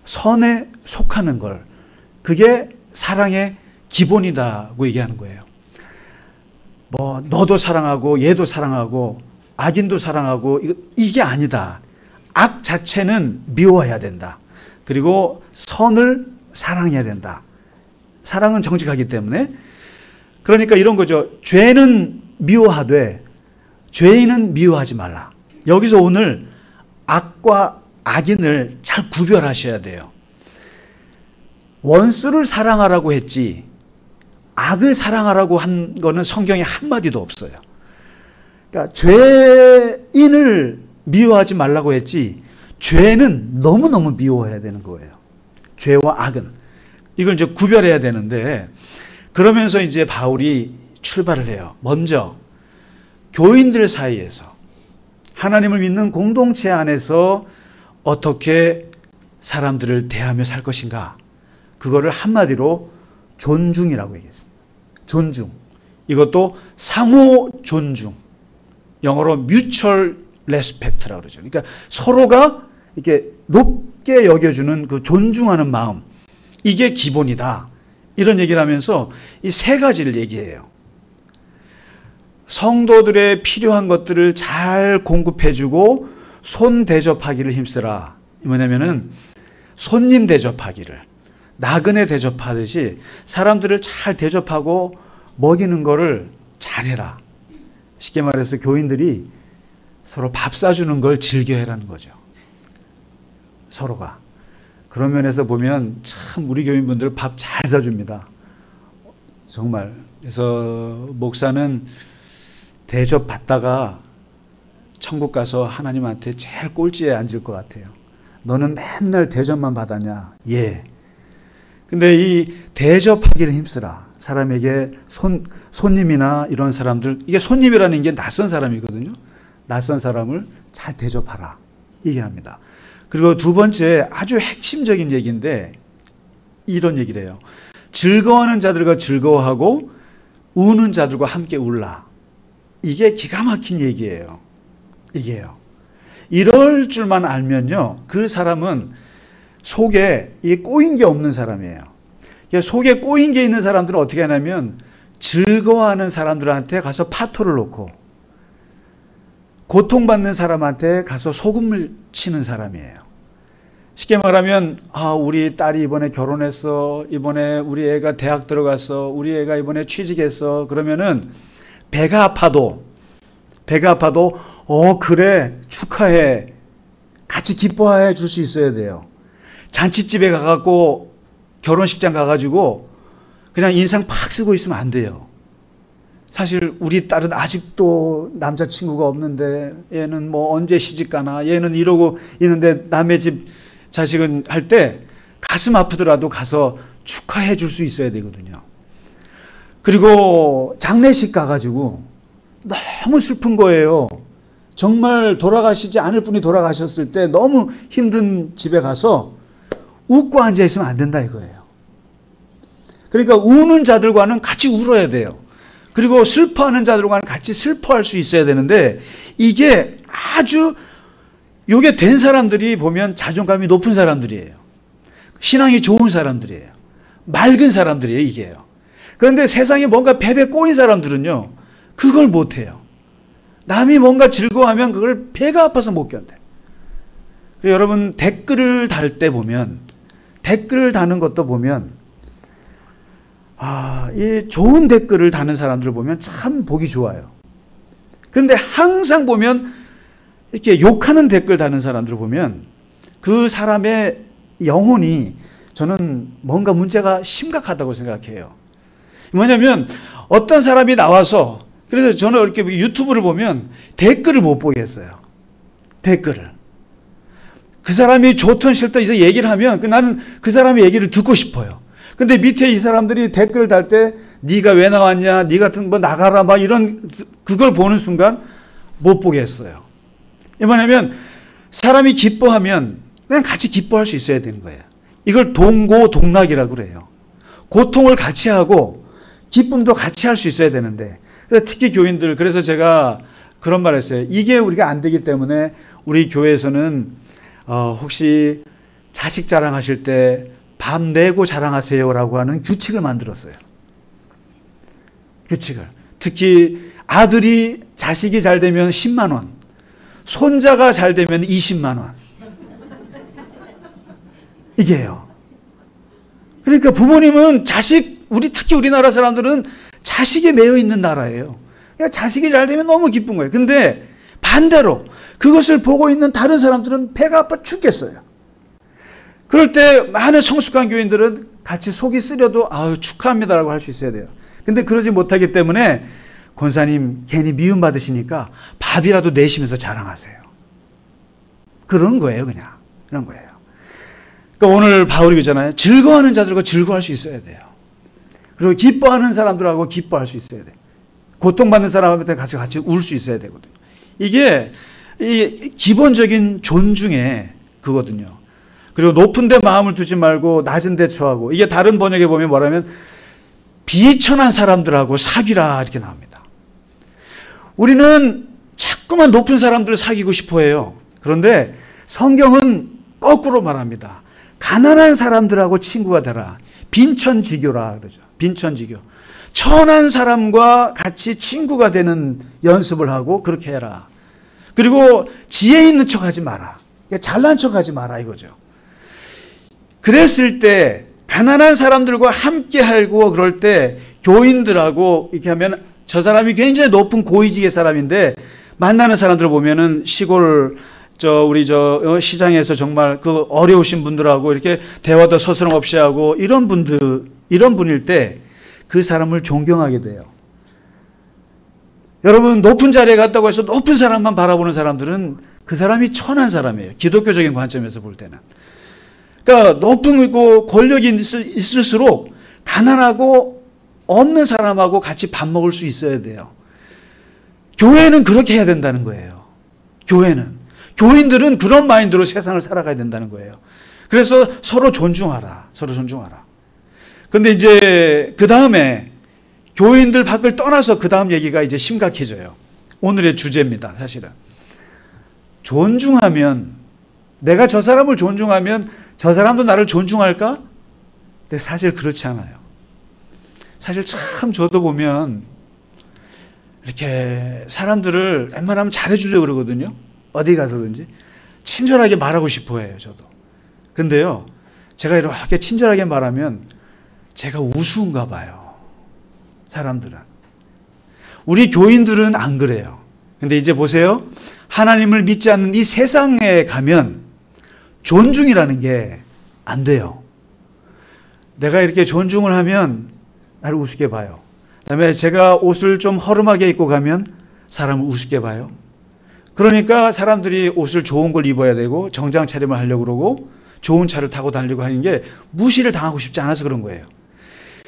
Speaker 1: 선에 속하는 걸 그게 사랑의 기본이라고 얘기하는 거예요. 뭐 너도 사랑하고 얘도 사랑하고 악인도 사랑하고 이게 아니다. 악 자체는 미워해야 된다. 그리고 선을 사랑해야 된다. 사랑은 정직하기 때문에 그러니까 이런 거죠. 죄는 미워하되 죄인은 미워하지 말라. 여기서 오늘 악과 악인을 잘 구별하셔야 돼요. 원수를 사랑하라고 했지 악을 사랑하라고 한 거는 성경에 한마디도 없어요. 그러니까 죄인을 미워하지 말라고 했지 죄는 너무너무 미워해야 되는 거예요. 죄와 악은. 이걸 이제 구별해야 되는데 그러면서 이제 바울이 출발을 해요. 먼저 교인들 사이에서 하나님을 믿는 공동체 안에서 어떻게 사람들을 대하며 살 것인가. 그거를 한마디로 존중이라고 얘기했습니다. 존중. 이것도 상호 존중. 영어로 mutual 레스펙트라고 그러죠. 그러니까 서로가 이렇게 높게 여겨주는 그 존중하는 마음, 이게 기본이다. 이런 얘기를 하면서 이 세 가지를 얘기해요. 성도들의 필요한 것들을 잘 공급해주고 손 대접하기를 힘쓰라. 뭐냐면은 손님 대접하기를, 나그네 대접하듯이 사람들을 잘 대접하고 먹이는 거를 잘해라. 쉽게 말해서 교인들이 서로 밥 사주는 걸 즐겨해라는 거죠. 서로가. 그런 면에서 보면 참 우리 교인분들 밥 잘 사줍니다. 정말. 그래서 목사는 대접 받다가 천국 가서 하나님한테 제일 꼴찌에 앉을 것 같아요. 너는 맨날 대접만 받았냐? 예. 근데 이 대접하기를 힘쓰라. 사람에게 손님이나 이런 사람들, 이게 손님이라는 게 낯선 사람이거든요. 낯선 사람을 잘 대접하라. 얘기합니다. 그리고 두 번째 아주 핵심적인 얘기인데 이런 얘기를 해요. 즐거워하는 자들과 즐거워하고 우는 자들과 함께 울라. 이게 기가 막힌 얘기예요. 이게요. 이럴 줄만 알면요, 그 사람은 속에 이 꼬인 게 없는 사람이에요. 속에 꼬인 게 있는 사람들은 어떻게 하냐면 즐거워하는 사람들한테 가서 파토를 놓고 고통받는 사람한테 가서 소금을 치는 사람이에요. 쉽게 말하면 우리 딸이 이번에 결혼했어, 이번에 우리 애가 대학 들어갔어, 우리 애가 이번에 취직했어. 그러면은 배가 아파도 그래 축하해, 같이 기뻐해 줄 수 있어야 돼요. 잔치집에 가갖고 결혼식장 가가지고 그냥 인상 팍 쓰고 있으면 안 돼요. 사실 우리 딸은 아직도 남자친구가 없는데 얘는 뭐 언제 시집가나, 얘는 이러고 있는데 남의 집 자식은 할 때 가슴 아프더라도 가서 축하해 줄 수 있어야 되거든요. 그리고 장례식 가가지고 너무 슬픈 거예요. 정말 돌아가시지 않을 분이 돌아가셨을 때 너무 힘든 집에 가서 웃고 앉아있으면 안 된다 이거예요. 그러니까 우는 자들과는 같이 울어야 돼요. 그리고 슬퍼하는 자들과는 같이 슬퍼할 수 있어야 되는데 이게 아주 요게 된 사람들이 보면 자존감이 높은 사람들이에요. 신앙이 좋은 사람들이에요. 맑은 사람들이에요, 이게요. 그런데 세상에 뭔가 배배 꼬인 사람들은요, 그걸 못해요. 남이 뭔가 즐거워하면 그걸 배가 아파서 못 견뎌요. 여러분 댓글을 달 때 보면, 댓글을 다는 것도 보면 이 좋은 댓글을 다는 사람들을 보면 참 보기 좋아요. 그런데 항상 보면 이렇게 욕하는 댓글 다는 사람들을 보면 그 사람의 영혼이 저는 뭔가 문제가 심각하다고 생각해요. 뭐냐면 어떤 사람이 나와서, 그래서 저는 이렇게 유튜브를 보면 댓글을 못 보겠어요. 댓글을. 그 사람이 좋든 싫든 이제 얘기를 하면 나는 그 사람의 얘기를 듣고 싶어요. 근데 밑에 이 사람들이 댓글을 달 때 네가 왜 나왔냐, 네 같은 뭐 나가라 막 이런, 그걸 보는 순간 못 보겠어요. 뭐냐면 사람이 기뻐하면 그냥 같이 기뻐할 수 있어야 되는 거예요. 이걸 동고동락이라고 그래요. 고통을 같이 하고 기쁨도 같이 할 수 있어야 되는데, 그래서 특히 교인들, 그래서 제가 그런 말 했어요. 이게 우리가 안 되기 때문에 우리 교회에서는 혹시 자식 자랑하실 때 밤 내고 자랑하세요라고 하는 규칙을 만들었어요. 규칙을. 특히 아들이, 자식이 잘 되면 10만 원, 손자가 잘 되면 20만 원. 이게요. 그러니까 부모님은 특히 우리나라 사람들은 자식에 매여 있는 나라예요. 그러니까 자식이 잘 되면 너무 기쁜 거예요. 근데 반대로 그것을 보고 있는 다른 사람들은 배가 아파 죽겠어요. 그럴 때 많은 성숙한 교인들은 같이 속이 쓰려도 축하합니다라고 할 수 있어야 돼요. 근데 그러지 못하기 때문에 권사님 괜히 미움받으시니까 밥이라도 내시면서 자랑하세요. 그런 거예요, 그냥. 그런 거예요. 그러니까 오늘 바울이 그러잖아요. 즐거워하는 자들과 즐거워할 수 있어야 돼요. 그리고 기뻐하는 사람들하고 기뻐할 수 있어야 돼요. 고통받는 사람한테 같이 울 수 있어야 되거든요. 이게 이 기본적인 존중의 그거든요. 그리고 높은 데 마음을 두지 말고 낮은 데 처하고, 이게 다른 번역에 보면 뭐라면 비천한 사람들하고 사귀라 이렇게 나옵니다. 우리는 자꾸 자꾸만 높은 사람들을 사귀고 싶어 해요. 그런데 성경은 거꾸로 말합니다. 가난한 사람들하고 친구가 되라. 빈천지교라 그러죠. 빈천지교. 천한 사람과 같이 친구가 되는 연습을 하고 그렇게 해라. 그리고 지혜 있는 척 하지 마라. 잘난 척 하지 마라 이거죠. 그랬을 때 가난한 사람들과 함께 하고 그럴 때 교인들하고 이렇게 하면 저 사람이 굉장히 높은 고위직의 사람인데 만나는 사람들 보면은 시골 우리 시장에서 정말 그 어려우신 분들하고 이렇게 대화도 서스럼없이 하고 이런 분일 때 그 사람을 존경하게 돼요. 여러분 높은 자리에 갔다고 해서 높은 사람만 바라보는 사람들은 그 사람이 천한 사람이에요. 기독교적인 관점에서 볼 때는. 그러니까 높은 권력이 있을수록 가난하고 없는 사람하고 같이 밥 먹을 수 있어야 돼요. 교회는 그렇게 해야 된다는 거예요. 교인들은 그런 마인드로 세상을 살아가야 된다는 거예요. 그래서 서로 존중하라. 그런데 이제 그 다음에 교인들 밖을 떠나서 그 다음 얘기가 이제 심각해져요. 오늘의 주제입니다. 사실은. 존중하면, 내가 저 사람을 존중하면 저 사람도 나를 존중할까? 근데 사실 그렇지 않아요. 사실 참 저도 보면 이렇게 사람들을 웬만하면 잘해주려고 그러거든요. 어디 가서든지. 친절하게 말하고 싶어 해요, 저도. 근데요, 제가 이렇게 친절하게 말하면 제가 우스운가 봐요. 사람들은. 우리 교인들은 안 그래요. 근데 이제 보세요. 하나님을 믿지 않는 이 세상에 가면 존중이라는 게 안 돼요. 내가 이렇게 존중을 하면 나를 우습게 봐요. 그다음에 제가 옷을 좀 허름하게 입고 가면 사람을 우습게 봐요. 그러니까 사람들이 옷을 좋은 걸 입어야 되고 정장 차림을 하려고 그러고 좋은 차를 타고 다니려고 하는 게 무시를 당하고 싶지 않아서 그런 거예요.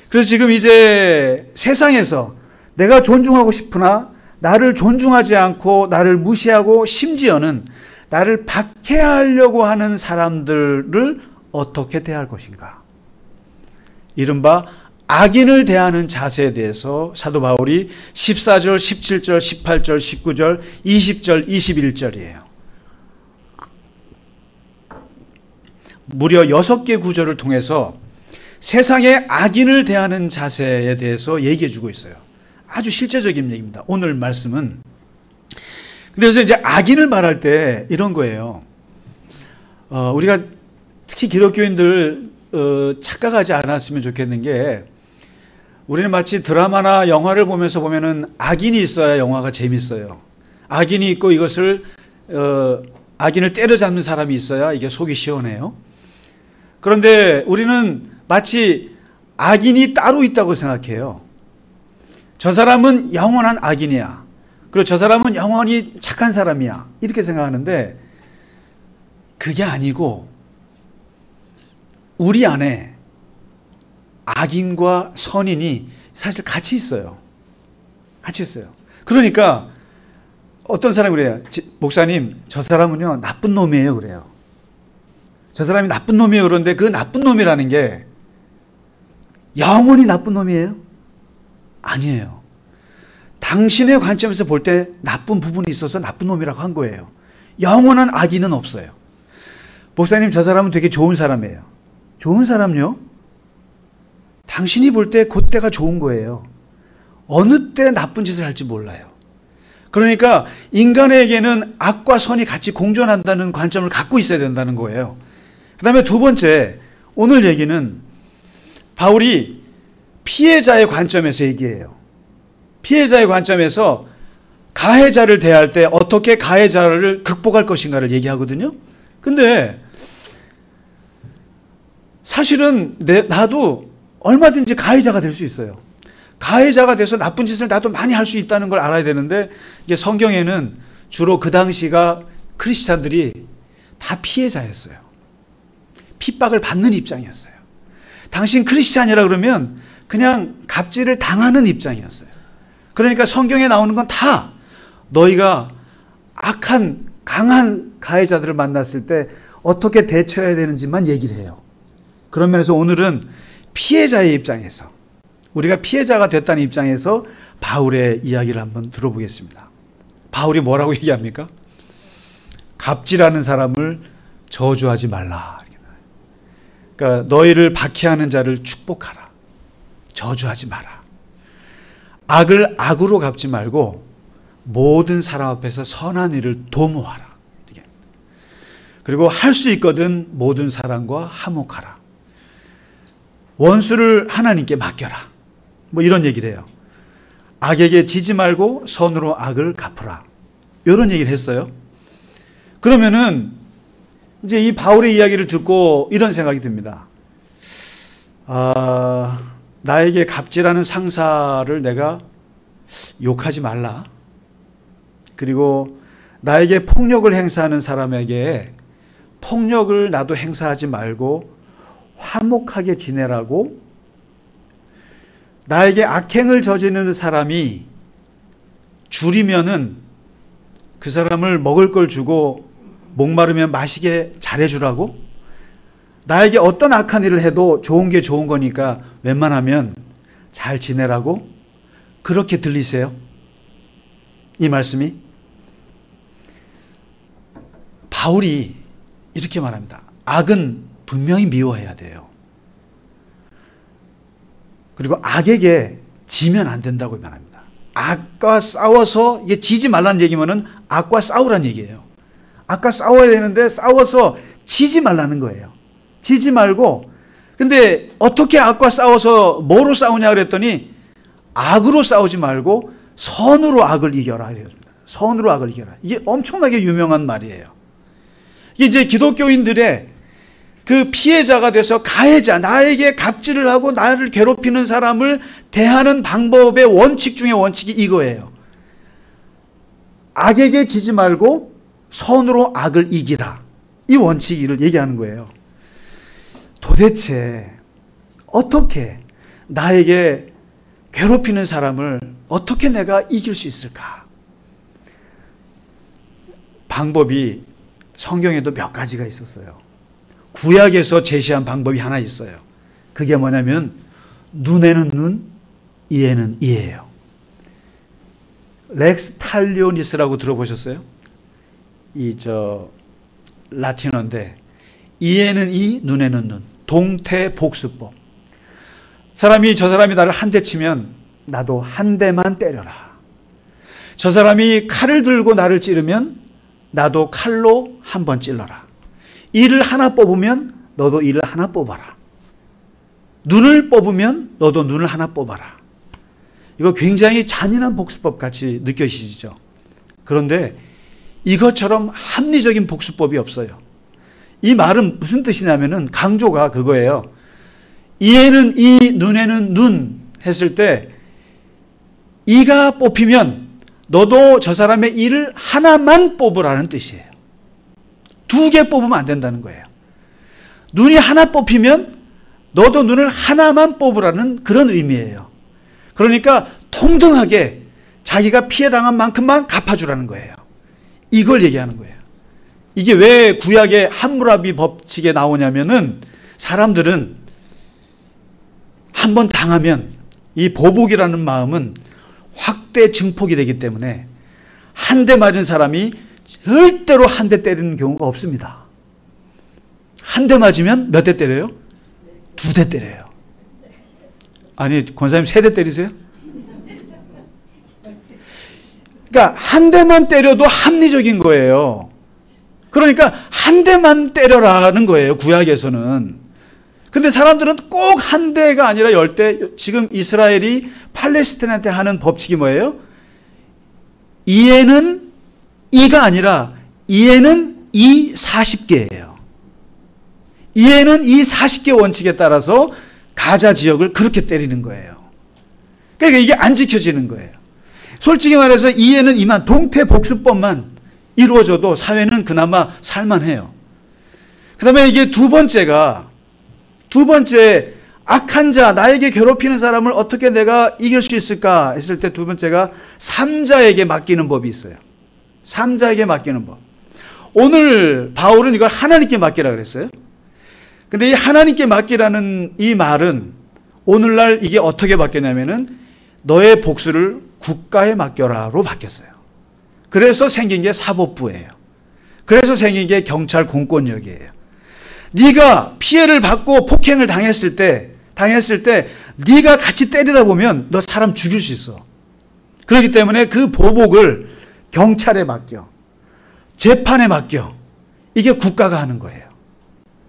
Speaker 1: 그래서 지금 이제 세상에서 내가 존중하고 싶으나 나를 존중하지 않고 나를 무시하고 심지어는 나를 박해하려고 하는 사람들을 어떻게 대할 것인가. 이른바 악인을 대하는 자세에 대해서 사도 바울이 14절, 17절, 18절, 19절, 20절, 21절이에요. 무려 6개 구절을 통해서 세상의 악인을 대하는 자세에 대해서 얘기해 주고 있어요. 아주 실제적인 얘기입니다. 오늘 말씀은. 그래서 이제 악인을 말할 때 이런 거예요. 우리가 특히 기독교인들 착각하지 않았으면 좋겠는 게 우리는 마치 드라마나 영화를 보면서 보면은 악인이 있어야 영화가 재밌어요. 악인이 있고 이것을 악인을 때려잡는 사람이 있어야 이게 속이 시원해요. 그런데 우리는 마치 악인이 따로 있다고 생각해요. 저 사람은 영원한 악인이야. 그리고 저 사람은 영원히 착한 사람이야. 이렇게 생각하는데 그게 아니고 우리 안에 악인과 선인이 사실 같이 있어요. 같이 있어요. 그러니까 어떤 사람이 그래요. 목사님, 저 사람은요 나쁜 놈이에요. 그래요. 저 사람이 나쁜 놈이에요. 그런데 그 나쁜 놈이라는 게 영원히 나쁜 놈이에요? 아니에요. 당신의 관점에서 볼 때 나쁜 부분이 있어서 나쁜 놈이라고 한 거예요. 영원한 악인은 없어요. 목사님, 저 사람은 되게 좋은 사람이에요. 좋은 사람요? 당신이 볼 때 그때가 좋은 거예요. 어느 때 나쁜 짓을 할지 몰라요. 그러니까 인간에게는 악과 선이 같이 공존한다는 관점을 갖고 있어야 된다는 거예요. 그 다음에 두 번째, 오늘 얘기는 바울이 피해자의 관점에서 얘기해요. 피해자의 관점에서 가해자를 대할 때 어떻게 가해자를 극복할 것인가를 얘기하거든요. 근데 사실은 나도 얼마든지 가해자가 될 수 있어요. 가해자가 돼서 나쁜 짓을 나도 많이 할 수 있다는 걸 알아야 되는데 이게 성경에는 주로 그 당시가 크리스찬들이 다 피해자였어요. 핍박을 받는 입장이었어요. 당신 크리스찬이라 그러면 그냥 갑질을 당하는 입장이었어요. 그러니까 성경에 나오는 건 다 너희가 악한 강한 가해자들을 만났을 때 어떻게 대처해야 되는지만 얘기를 해요. 그런 면에서 오늘은 피해자의 입장에서 우리가 피해자가 됐다는 입장에서 바울의 이야기를 한번 들어보겠습니다. 바울이 뭐라고 얘기합니까? 갑질하는 사람을 저주하지 말라. 그러니까 너희를 박해하는 자를 축복하라. 저주하지 마라. 악을 악으로 갚지 말고 모든 사람 앞에서 선한 일을 도모하라. 그리고 할 수 있거든 모든 사람과 화목하라. 원수를 하나님께 맡겨라. 뭐 이런 얘기를 해요. 악에게 지지 말고 선으로 악을 갚으라. 이런 얘기를 했어요. 그러면은 이제 이 바울의 이야기를 듣고 이런 생각이 듭니다. 나에게 갑질하는 상사를 내가 욕하지 말라. 그리고 나에게 폭력을 행사하는 사람에게 폭력을 나도 행사하지 말고 화목하게 지내라고, 나에게 악행을 저지르는 사람이 줄이면은 그 사람을 먹을 걸 주고 목마르면 마시게 잘해주라고, 나에게 어떤 악한 일을 해도 좋은 게 좋은 거니까 웬만하면 잘 지내라고, 그렇게 들리세요? 이 말씀이? 바울이 이렇게 말합니다. 악은 분명히 미워해야 돼요. 그리고 악에게 지면 안 된다고 말합니다. 악과 싸워서, 이게 지지 말라는 얘기면은 악과 싸우라는 얘기예요. 악과 싸워야 되는데 싸워서 지지 말라는 거예요. 지지 말고, 근데 어떻게 악과 싸워서 뭐로 싸우냐 그랬더니 악으로 싸우지 말고 선으로 악을 이겨라. 선으로 악을 이겨라. 이게 엄청나게 유명한 말이에요. 이게 이제 기독교인들의 그 피해자가 돼서 가해자, 나에게 갑질을 하고 나를 괴롭히는 사람을 대하는 방법의 원칙 중에 원칙이 이거예요. 악에게 지지 말고 선으로 악을 이기라. 이 원칙을 얘기하는 거예요. 도대체 어떻게 나에게 괴롭히는 사람을 어떻게 내가 이길 수 있을까? 방법이 성경에도 몇 가지가 있었어요. 구약에서 제시한 방법이 하나 있어요. 그게 뭐냐면 눈에는 눈, 이에는 이예요. 렉스 탈리오니스라고 들어보셨어요? 라틴어인데 이에는 이, 눈에는 눈. 동태복수법. 저 사람이 나를 한 대 치면 나도 한 대만 때려라. 저 사람이 칼을 들고 나를 찌르면 나도 칼로 한 번 찔러라. 이를 하나 뽑으면 너도 이를 하나 뽑아라. 눈을 뽑으면 너도 눈을 하나 뽑아라. 이거 굉장히 잔인한 복수법 같이 느껴지시죠? 그런데 이것처럼 합리적인 복수법이 없어요. 이 말은 무슨 뜻이냐면은 강조가 그거예요. 이에는 이, 눈에는 눈 했을 때 이가 뽑히면 너도 저 사람의 이를 하나만 뽑으라는 뜻이에요. 두 개 뽑으면 안 된다는 거예요. 눈이 하나 뽑히면 너도 눈을 하나만 뽑으라는 그런 의미예요. 그러니까 통등하게 자기가 피해당한 만큼만 갚아주라는 거예요. 이걸 얘기하는 거예요. 이게 왜 구약의 함무라비 법칙에 나오냐면은 사람들은 한번 당하면 이 보복이라는 마음은 확대 증폭이 되기 때문에 한 대 맞은 사람이 절대로 한 대 때리는 경우가 없습니다. 한 대 맞으면 몇 대 때려요? 두 대 때려요. 아니, 권사님 세 대 때리세요? 그러니까 한 대만 때려도 합리적인 거예요. 그러니까 한 대만 때려라는 거예요, 구약에서는. 근데 사람들은 꼭 한 대가 아니라 10대, 지금 이스라엘이 팔레스타인한테 하는 법칙이 뭐예요? 이에는 이가 아니라 이에는 이 40개예요. 이에는 이 40개 원칙에 따라서 가자 지역을 그렇게 때리는 거예요. 그러니까 이게 안 지켜지는 거예요. 솔직히 말해서 이에는 이만 동태복수법만 이루어져도 사회는 그나마 살만해요. 그 다음에 이게 두 번째 악한 자, 나에게 괴롭히는 사람을 어떻게 내가 이길 수 있을까 했을 때 두 번째가 삼자에게 맡기는 법이 있어요. 삼자에게 맡기는 법. 오늘 바울은 이걸 하나님께 맡기라 그랬어요. 근데 이 하나님께 맡기라는 이 말은 오늘날 이게 어떻게 바뀌었냐면은 너의 복수를 국가에 맡겨라로 바뀌었어요. 그래서 생긴 게 사법부예요. 그래서 생긴 게 경찰 공권력이에요. 네가 피해를 받고 폭행을 당했을 때 네가 같이 때리다 보면 너 사람 죽일 수 있어. 그렇기 때문에 그 보복을 경찰에 맡겨. 재판에 맡겨. 이게 국가가 하는 거예요.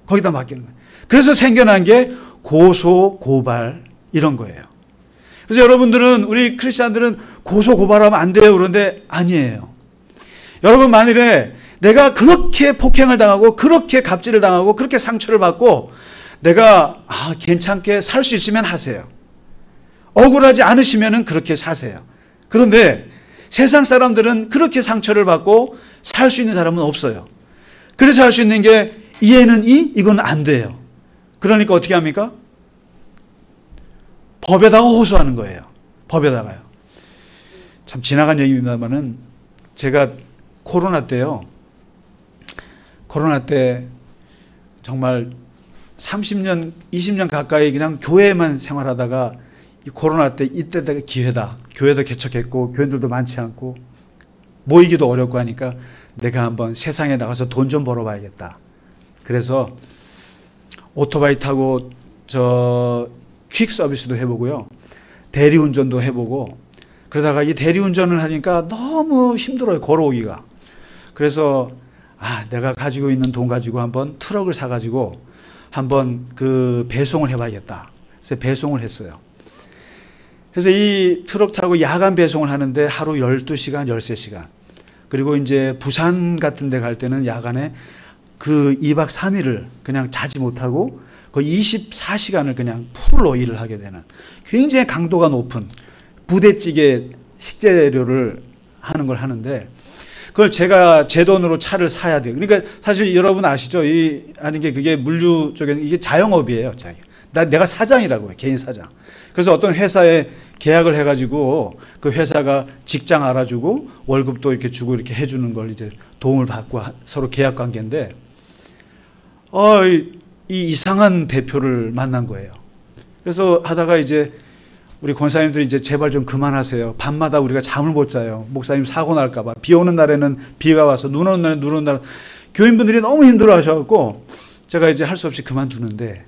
Speaker 1: 거기다 맡기는 거예요. 그래서 생겨난 게 고소, 고발 이런 거예요. 그래서 여러분들은, 우리 크리스찬들은 고소, 고발하면 안 돼요. 그런데 아니에요. 여러분, 만일에 내가 그렇게 폭행을 당하고 그렇게 갑질을 당하고 그렇게 상처를 받고 내가 괜찮게 살 수 있으면 하세요. 억울하지 않으시면 그렇게 사세요. 그런데 세상 사람들은 그렇게 상처를 받고 살 수 있는 사람은 없어요. 그래서 할 수 있는 게 이에는 이건 안 돼요. 그러니까 어떻게 합니까? 법에다가 호소하는 거예요. 법에다가요. 참 지나간 얘기입니다만은 제가 코로나 때요. 코로나 때 정말 30년, 20년 가까이 그냥 교회만 생활하다가 이 코로나 때 이때가 기회다. 교회도 개척했고 교인들도 많지 않고 모이기도 어렵고 하니까 내가 한번 세상에 나가서 돈 좀 벌어봐야겠다. 그래서 오토바이 타고 퀵 서비스도 해보고요. 대리운전도 해보고 그러다가 이 대리운전을 하니까 너무 힘들어요. 걸어오기가. 그래서 내가 가지고 있는 돈 가지고 한번 트럭을 사가지고 한번 그 배송을 해봐야겠다. 그래서 배송을 했어요. 그래서 이 트럭 타고 야간 배송을 하는데 하루 12시간, 13시간. 그리고 이제 부산 같은 데 갈 때는 야간에 그 2박 3일을 그냥 자지 못하고 거의 24시간을 그냥 풀로 일을 하게 되는 굉장히 강도가 높은 부대찌개 식재료를 하는 걸 하는데 그걸 제가 제 돈으로 차를 사야 돼요. 그러니까 사실 여러분 아시죠? 하는 게 그게 물류 쪽에는 이게 자영업이에요. 내가 사장이라고 해요. 개인 사장. 그래서 어떤 회사에 계약을 해가지고 그 회사가 직장 알아주고 월급도 이렇게 주고 이렇게 해주는 걸 이제 도움을 받고 서로 계약 관계인데 이 이상한 대표를 만난 거예요. 그래서 하다가 이제 우리 권사님들이 이제 제발 좀 그만하세요. 밤마다 우리가 잠을 못 자요. 목사님 사고 날까봐. 비 오는 날에는 비가 와서 눈 오는 날에는 눈 오는 날. 교인분들이 너무 힘들어 하셔갖고 제가 이제 할 수 없이 그만두는데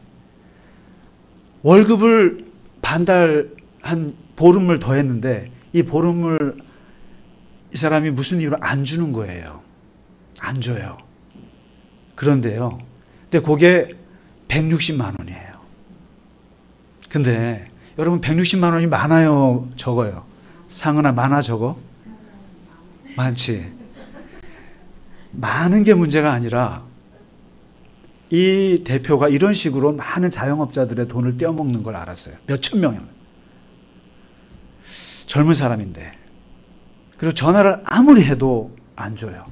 Speaker 1: 월급을 반달 한 보름을 더 했는데 이 보름을 이 사람이 무슨 이유로 안 주는 거예요. 안 줘요. 그런데요. 근데 그게 160만 원이에요. 근데 여러분 160만 원이 많아요? 적어요? 상은아 많아 적어? 많지. 많은 게 문제가 아니라 이 대표가 이런 식으로 많은 자영업자들의 돈을 떼어먹는 걸 알았어요. 몇천 명이요. 젊은 사람인데. 그리고 전화를 아무리 해도 안 줘요.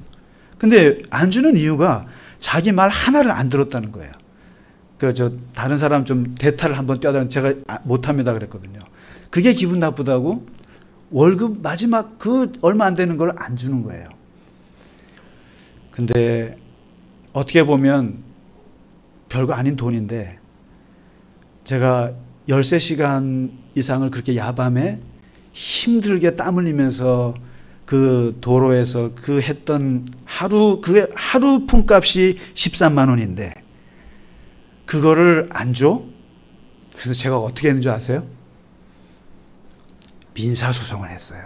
Speaker 1: 근데 안 주는 이유가 자기 말 하나를 안 들었다는 거예요. 다른 사람 좀 대타를 한번 떼어달라는 제가 못합니다 그랬거든요. 그게 기분 나쁘다고 월급 마지막 그 얼마 안 되는 걸 안 주는 거예요. 근데 어떻게 보면 별거 아닌 돈인데 제가 13시간 이상을 그렇게 야밤에 힘들게 땀 흘리면서 그 도로에서 그 했던 그게 하루 품값이 13만 원인데 그거를 안 줘? 그래서 제가 어떻게 했는 줄 아세요? 민사소송을 했어요.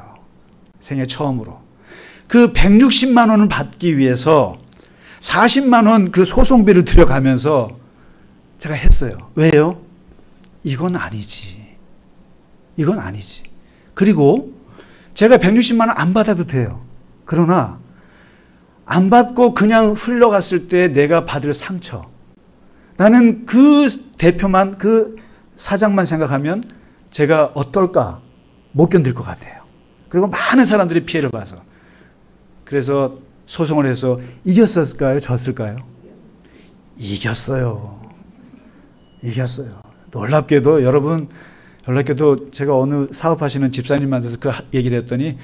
Speaker 1: 생애 처음으로. 그 160만 원을 받기 위해서 40만 원 그 소송비를 들여가면서 제가 했어요. 왜요? 이건 아니지. 이건 아니지. 그리고 제가 160만 원 안 받아도 돼요. 그러나 안 받고 그냥 흘러갔을 때 내가 받을 상처. 나는 그 대표만, 그 사장만 생각하면 제가 어떨까 못 견딜 것 같아요. 그리고 많은 사람들이 피해를 봐서. 그래서 소송을 해서 이겼을까요? 졌을까요? 이겼어요. 이겼어요. 놀랍게도 여러분, 놀랍게도 제가 어느 사업하시는 집사님 만나서 그 얘기를 했더니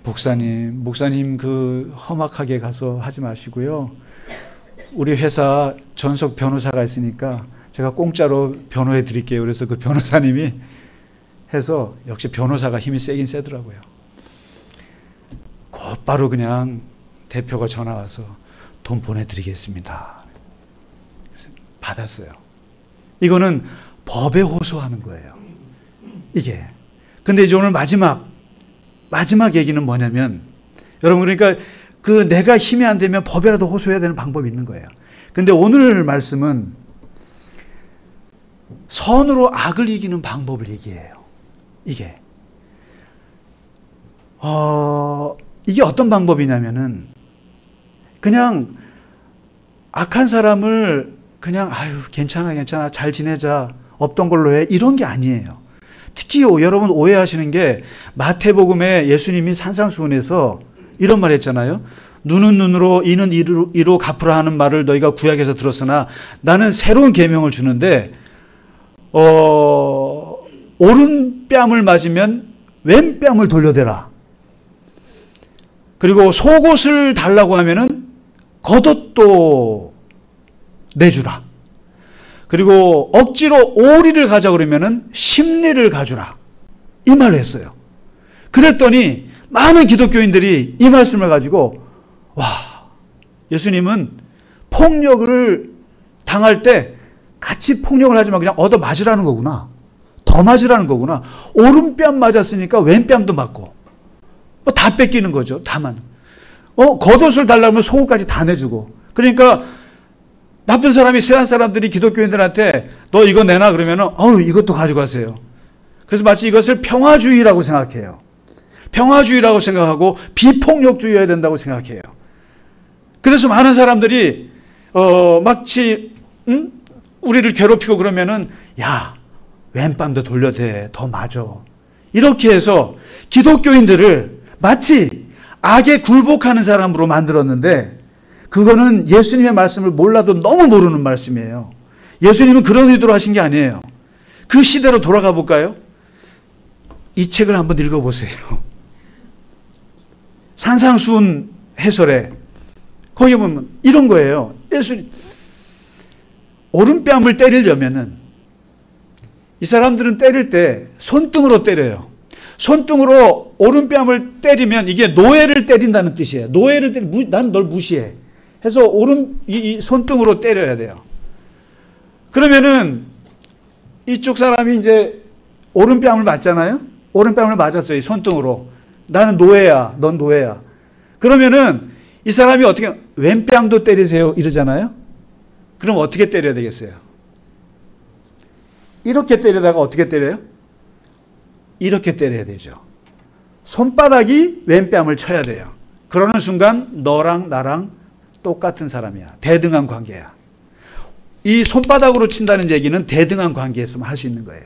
Speaker 1: 목사님 그 험악하게 가서 하지 마시고요. 우리 회사 전속 변호사가 있으니까 제가 공짜로 변호해 드릴게요. 그래서 그 변호사님이 해서 역시 변호사가 힘이 세긴 세더라고요. 곧바로 그냥 대표가 전화 와서 돈 보내드리겠습니다. 그래서 받았어요. 이거는 법에 호소하는 거예요. 이게. 근데 이제 오늘 마지막 얘기는 뭐냐면, 여러분, 그러니까 그 내가 힘이 안 되면 법에라도 호소해야 되는 방법이 있는 거예요. 근데 오늘 말씀은 선으로 악을 이기는 방법을 얘기해요. 이게. 이게 어떤 방법이냐면은, 그냥 악한 사람을 그냥, 아유, 괜찮아, 잘 지내자, 없던 걸로 해, 이런 게 아니에요. 특히 여러분 오해하시는 게, 마태복음에 예수님이 산상수훈에서 이런 말 했잖아요. 눈은 눈으로, 이는 이로 갚으라 하는 말을 너희가 구약에서 들었으나 나는 새로운 계명을 주는데, 오른뺨을 맞으면 왼뺨을 돌려대라. 그리고 속옷을 달라고 하면은 겉옷도 내주라. 그리고 억지로 오리를 가자 그러면은 심리를 가주라. 이 말을 했어요. 그랬더니 많은 기독교인들이 이 말씀을 가지고, 와, 예수님은 폭력을 당할 때 같이 폭력을 하지 마, 그냥 얻어 맞으라는 거구나. 더 맞으라는 거구나. 오른뺨 맞았으니까 왼뺨도 맞고, 뭐 다 뺏기는 거죠. 다만. 겉옷을 달라면 속옷까지 다 내주고. 그러니까 나쁜 사람이, 세상 사람들이 기독교인들한테 너 이거 내놔 그러면은 이것도 가져가세요. 그래서 마치 이것을 평화주의라고 생각해요. 평화주의라고 생각하고 비폭력주의여야 된다고 생각해요. 그래서 많은 사람들이 마치 우리를 괴롭히고 그러면은, 야, 왼뺨도 돌려대, 더 맞아. 이렇게 해서 기독교인들을 마치 악에 굴복하는 사람으로 만들었는데, 그거는 예수님의 말씀을 몰라도 너무 모르는 말씀이에요. 예수님은 그런 의도로 하신 게 아니에요. 그 시대로 돌아가 볼까요? 이 책을 한번 읽어보세요. 산상수훈 해설에 거기 보면 이런 거예요. 예수님 오른뺨을 때리려면은, 이 사람들은 때릴 때 손등으로 때려요. 손등으로 오른뺨을 때리면 이게 노예를 때린다는 뜻이에요. 노예를 나는 널 무시해 해서 이 손등으로 때려야 돼요. 그러면은 이쪽 사람이 이제 오른뺨을 맞잖아요. 오른뺨을 맞았어요. 이 손등으로. 나는 노예야, 넌 노예야. 그러면은 이 사람이 어떻게, 왼뺨도 때리세요 이러잖아요. 그럼 어떻게 때려야 되겠어요? 이렇게 때리다가 어떻게 때려요? 이렇게 때려야 되죠. 손바닥이 왼뺨을 쳐야 돼요. 그러는 순간 너랑 나랑 똑같은 사람이야. 대등한 관계야. 이 손바닥으로 친다는 얘기는 대등한 관계에서만 할 수 있는 거예요.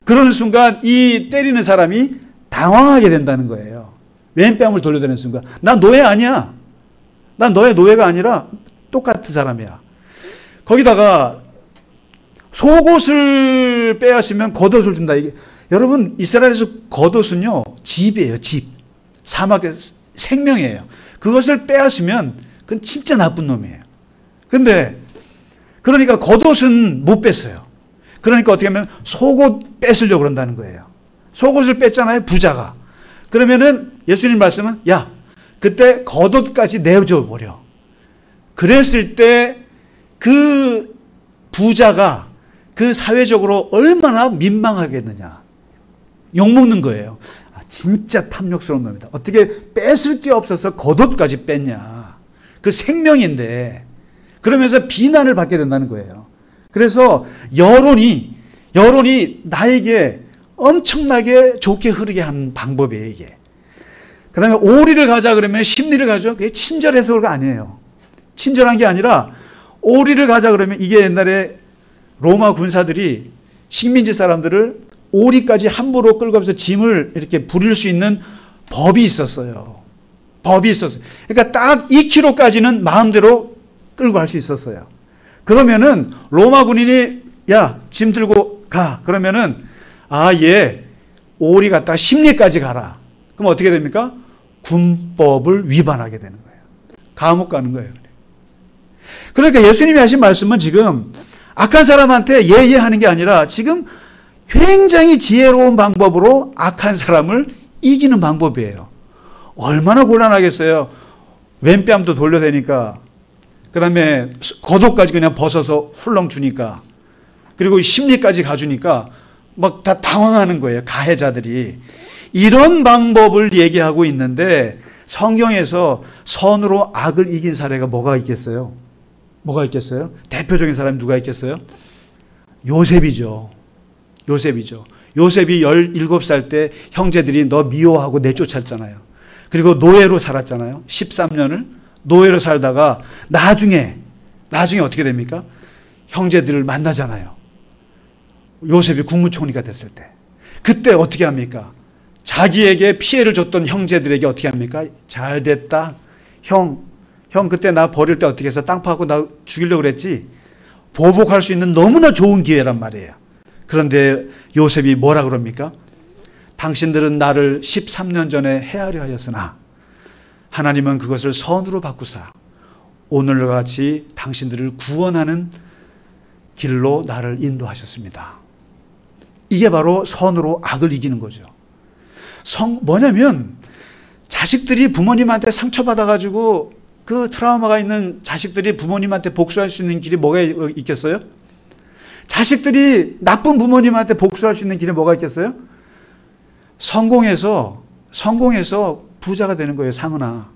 Speaker 1: 그러는 순간 이 때리는 사람이 당황하게 된다는 거예요. 왼뺨을 돌려대는 순간, 난 노예 아니야. 난 너의 노예가 아니라 똑같은 사람이야. 거기다가 속옷을 빼앗으면 겉옷을 준다. 이게, 여러분, 이스라엘에서 겉옷은요, 집이에요, 집. 사막의 생명이에요. 그것을 빼앗으면 그건 진짜 나쁜 놈이에요. 근데 그러니까 겉옷은 못 뺐어요. 그러니까 어떻게 하면 속옷 뺏으려고 그런다는 거예요. 속옷을 뺐잖아요, 부자가. 그러면은 예수님 말씀은, 야, 그때 겉옷까지 내어줘 버려. 그랬을 때 그 부자가 그 사회적으로 얼마나 민망하겠느냐. 욕먹는 거예요. 진짜 탐욕스러운 놈이다. 어떻게 뺏을 게 없어서 겉옷까지 뺐냐. 그 생명인데. 그러면서 비난을 받게 된다는 거예요. 그래서 여론이 나에게 엄청나게 좋게 흐르게 하는 방법이에요, 이게. 그 다음에 오리를 가자 그러면 심리를 가죠. 그게 친절해서가 아니에요. 친절한 게 아니라, 오리를 가자 그러면, 이게 옛날에 로마 군사들이 식민지 사람들을 오리까지 함부로 끌고 가면서 짐을 이렇게 부릴 수 있는 법이 있었어요. 법이 있었어요. 그러니까 딱 2kg까지는 마음대로 끌고 갈 수 있었어요. 그러면은 로마 군인이, 야, 짐 들고 가. 그러면은, 얘 오리 갖다가 심리까지 가라. 그럼 어떻게 됩니까? 군법을 위반하게 되는 거예요. 감옥 가는 거예요. 그러니까 예수님이 하신 말씀은 지금 악한 사람한테 예예하는 게 아니라 지금 굉장히 지혜로운 방법으로 악한 사람을 이기는 방법이에요. 얼마나 곤란하겠어요. 왼뺨도 돌려대니까, 그 다음에 겉옷까지 그냥 벗어서 훌렁 주니까, 그리고 심리까지 가주니까 막 다 당황하는 거예요. 가해자들이. 이런 방법을 얘기하고 있는데 성경에서 선으로 악을 이긴 사례가 뭐가 있겠어요? 뭐가 있겠어요? 대표적인 사람이 누가 있겠어요? 요셉이죠. 요셉이죠. 요셉이 17살 때 형제들이 너 미워하고 내쫓았잖아요. 그리고 노예로 살았잖아요. 13년을 노예로 살다가 나중에 어떻게 됩니까? 형제들을 만나잖아요. 요셉이 국무총리가 됐을 때. 그때 어떻게 합니까? 자기에게 피해를 줬던 형제들에게 어떻게 합니까? 잘 됐다. 형 그때 나 버릴 때 어떻게 해서 땅 파고 나 죽이려고 그랬지? 보복할 수 있는 너무나 좋은 기회란 말이에요. 그런데 요셉이 뭐라 그럽니까? 당신들은 나를 13년 전에 해하려 하였으나 하나님은 그것을 선으로 바꾸사 오늘과 같이 당신들을 구원하는 길로 나를 인도하셨습니다. 이게 바로 선으로 악을 이기는 거죠. 뭐냐면 자식들이 부모님한테 상처받아가지고 그 트라우마가 있는 자식들이 부모님한테 복수할 수 있는 길이 뭐가 있겠어요? 자식들이 나쁜 부모님한테 복수할 수 있는 길이 뭐가 있겠어요? 성공해서 부자가 되는 거예요. 상은아,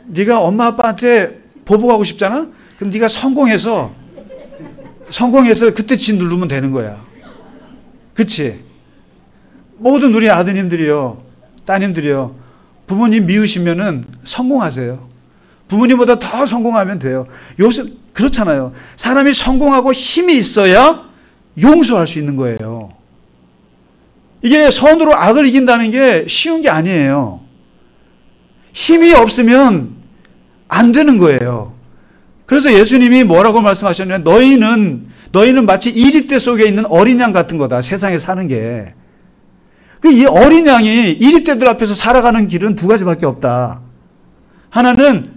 Speaker 1: 네가 엄마 아빠한테 보복하고 싶잖아? 그럼 네가 성공해서 그때 지 누르면 되는 거야. 그치? 모든 우리 아드님들이요, 따님들이요, 부모님 미우시면은 성공하세요. 부모님보다 더 성공하면 돼요. 요새 그렇잖아요. 사람이 성공하고 힘이 있어야 용서할 수 있는 거예요. 이게 선으로 악을 이긴다는 게 쉬운 게 아니에요. 힘이 없으면 안 되는 거예요. 그래서 예수님이 뭐라고 말씀하셨냐면 너희는 마치 이리떼 속에 있는 어린 양 같은 거다. 세상에 사는 게. 이 어린 양이 이리떼들 앞에서 살아가는 길은 두 가지밖에 없다. 하나는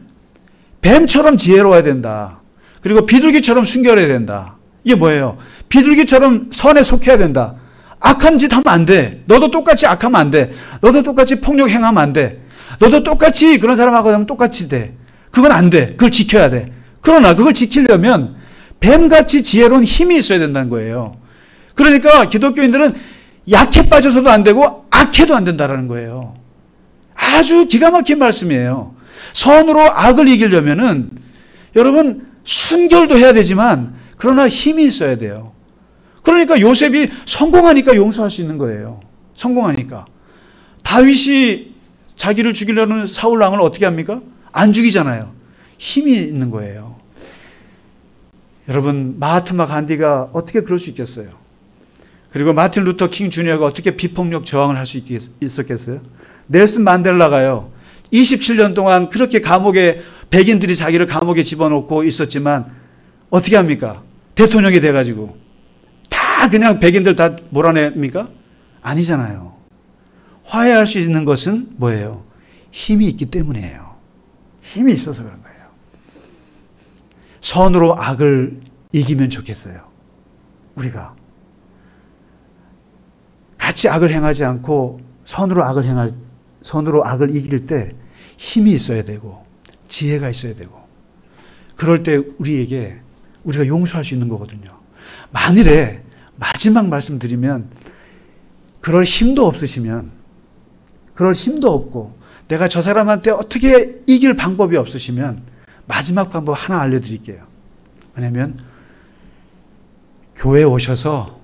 Speaker 1: 뱀처럼 지혜로워야 된다. 그리고 비둘기처럼 순결해야 된다. 이게 뭐예요? 비둘기처럼 선에 속해야 된다. 악한 짓 하면 안 돼. 너도 똑같이 악하면 안 돼. 너도 똑같이 폭력 행하면 안 돼. 너도 똑같이 그런 사람하고 하면 똑같이 돼. 그건 안 돼. 그걸 지켜야 돼. 그러나 그걸 지키려면 뱀같이 지혜로운 힘이 있어야 된다는 거예요. 그러니까 기독교인들은 약해 빠져서도 안 되고 악해도 안 된다는 거예요. 아주 기가 막힌 말씀이에요. 선으로 악을 이기려면은 여러분 순결도 해야 되지만 그러나 힘이 있어야 돼요. 그러니까 요셉이 성공하니까 용서할 수 있는 거예요. 성공하니까. 다윗이 자기를 죽이려는 사울 왕을 어떻게 합니까? 안 죽이잖아요. 힘이 있는 거예요. 여러분 마하트마 간디가 어떻게 그럴 수 있겠어요? 그리고 마틴 루터 킹 주니어가 어떻게 비폭력 저항을 할 수 있었겠어요? 넬슨 만델라가요. 27년 동안 그렇게 감옥에 백인들이 자기를 감옥에 집어넣고 있었지만 어떻게 합니까? 대통령이 돼가지고 다 그냥 백인들 다 몰아냅니까? 아니잖아요. 화해할 수 있는 것은 뭐예요? 힘이 있기 때문이에요. 힘이 있어서 그런 거예요. 선으로 악을 이기면 좋겠어요. 우리가 같이 악을 행하지 않고 선으로 악을 이길 때 힘이 있어야 되고 지혜가 있어야 되고 그럴 때 우리가 용서할 수 있는 거거든요. 만일에 마지막 말씀드리면 그럴 힘도 없고 내가 저 사람한테 어떻게 이길 방법이 없으시면 마지막 방법 하나 알려드릴게요. 왜냐하면 교회에 오셔서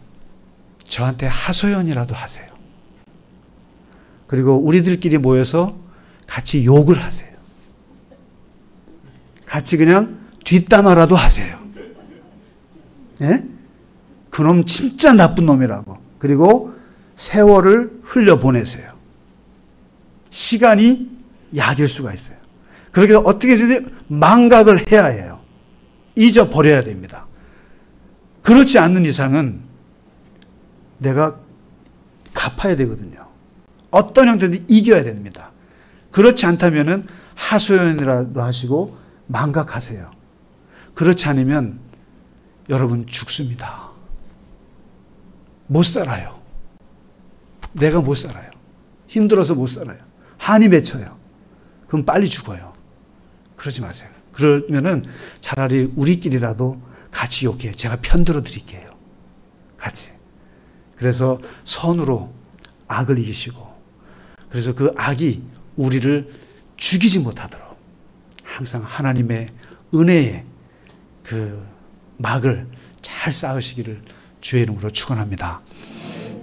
Speaker 1: 저한테 하소연이라도 하세요. 그리고 우리들끼리 모여서 같이 욕을 하세요. 같이 그냥 뒷담화라도 하세요. 예? 그놈 진짜 나쁜 놈이라고. 그리고 세월을 흘려보내세요. 시간이 약일 수가 있어요. 그렇게 어떻게든 망각을 해야 해요. 잊어버려야 됩니다. 그렇지 않는 이상은 내가 갚아야 되거든요. 어떤 형태든 이겨야 됩니다. 그렇지 않다면 하소연이라도 하시고 망각하세요. 그렇지 않으면 여러분 죽습니다. 못 살아요. 내가 못 살아요. 힘들어서 못 살아요. 한이 맺혀요. 그럼 빨리 죽어요. 그러지 마세요. 그러면은 차라리 우리끼리라도 같이 욕해요. 제가 편들어 드릴게요. 같이. 그래서 선으로 악을 이기시고, 그래서 그 악이 우리를 죽이지 못하도록 항상 하나님의 은혜의 그 막을 잘 쌓으시기를 주의 이름으로 축원합니다.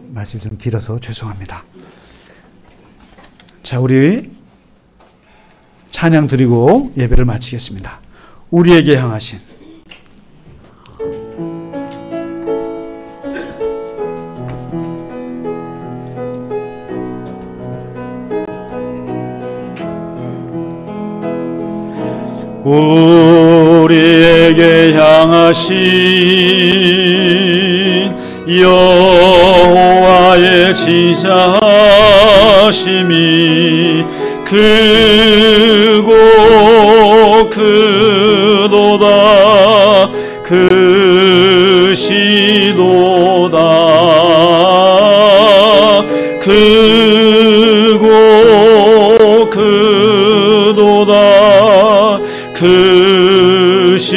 Speaker 1: 말씀이 좀 길어서 죄송합니다. 자, 우리 찬양 드리고 예배를 마치겠습니다. 우리에게 향하신
Speaker 2: 우리에게 향하신 여호와의 진실하심이 크고 크도다 크시도다 크고 크도다 크시도다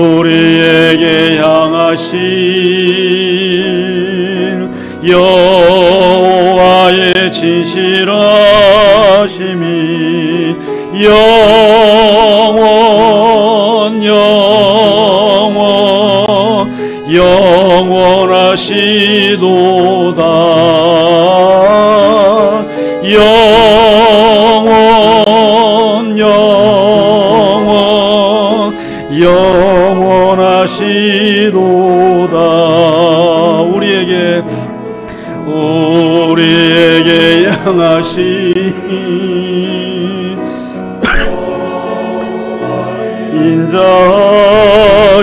Speaker 2: 우리에게 향하신 여호와의 진실하심이 영원하시도다 영원하시도다 우리에게 향하신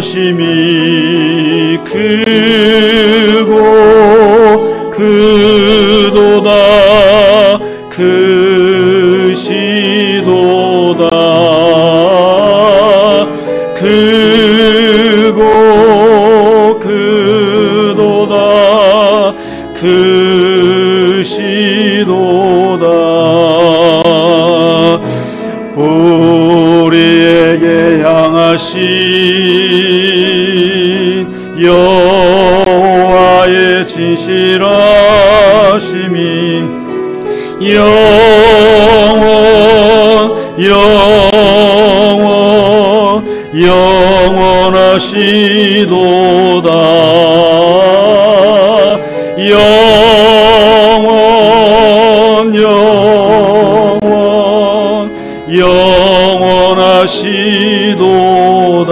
Speaker 2: 인자하심이 크고 크도다 크시도다 크고 크도다 크시도다 우리에게 향하신 여호와의 진실하심이 영원하시도다 영원하시도다.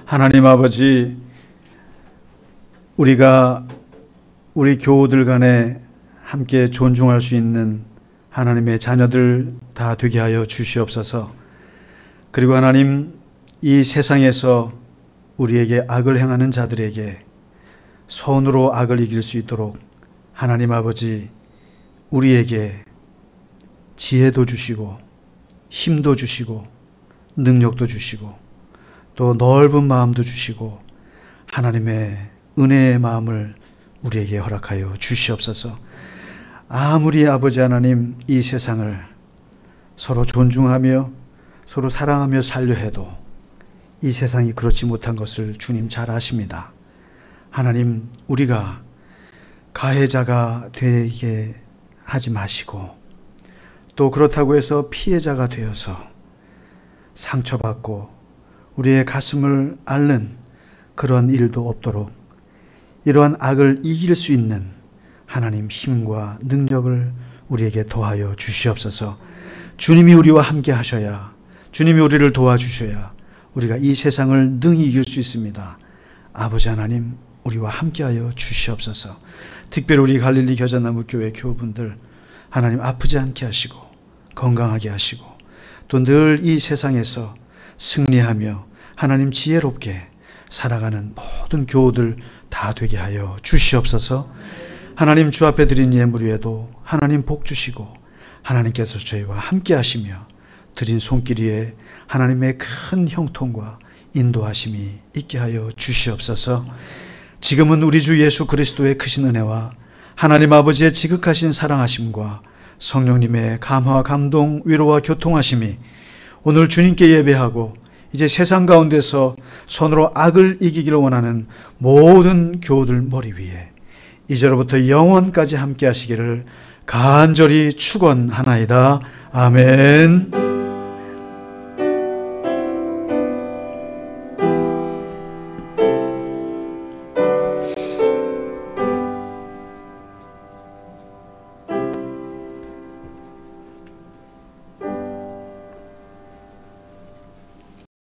Speaker 1: 하나님 아버지, 우리가 우리 교우들 간에 함께 존중할 수 있는 하나님의 자녀들 다 되게 하여 주시옵소서. 그리고 하나님, 이 세상에서 우리에게 악을 행하는 자들에게 선으로 악을 이길 수 있도록 하나님 아버지, 우리에게 지혜도 주시고 힘도 주시고 능력도 주시고 또 넓은 마음도 주시고 하나님의 은혜의 마음을 우리에게 허락하여 주시옵소서. 아무리 아버지 하나님 이 세상을 서로 존중하며 서로 사랑하며 살려 해도 이 세상이 그렇지 못한 것을 주님 잘 아십니다. 하나님, 우리가 가해자가 되게 하지 마시고 또 그렇다고 해서 피해자가 되어서 상처받고 우리의 가슴을 앓는 그런 일도 없도록 이러한 악을 이길 수 있는 하나님 힘과 능력을 우리에게 더하여 주시옵소서. 주님이 우리와 함께 하셔야, 주님이 우리를 도와주셔야 우리가 이 세상을 능히 이길 수 있습니다. 아버지 하나님, 우리와 함께하여 주시옵소서. 특별히 우리 갈릴리 겨자나무 교회 교우분들 하나님 아프지 않게 하시고 건강하게 하시고 또 늘 이 세상에서 승리하며 하나님 지혜롭게 살아가는 모든 교우들 다 되게 하여 주시옵소서. 하나님, 주 앞에 드린 예물 위에도 하나님 복 주시고 하나님께서 저희와 함께 하시며 드린 손길 위에 하나님의 큰 형통과 인도하심이 있게 하여 주시옵소서. 지금은 우리 주 예수 그리스도의 크신 은혜와 하나님 아버지의 지극하신 사랑하심과 성령님의 감화, 감동, 위로와 교통하심이 오늘 주님께 예배하고 이제 세상 가운데서 손으로 악을 이기기를 원하는 모든 교우들 머리 위에 이제로부터 영원까지 함께 하시기를 간절히 축원하나이다. 아멘.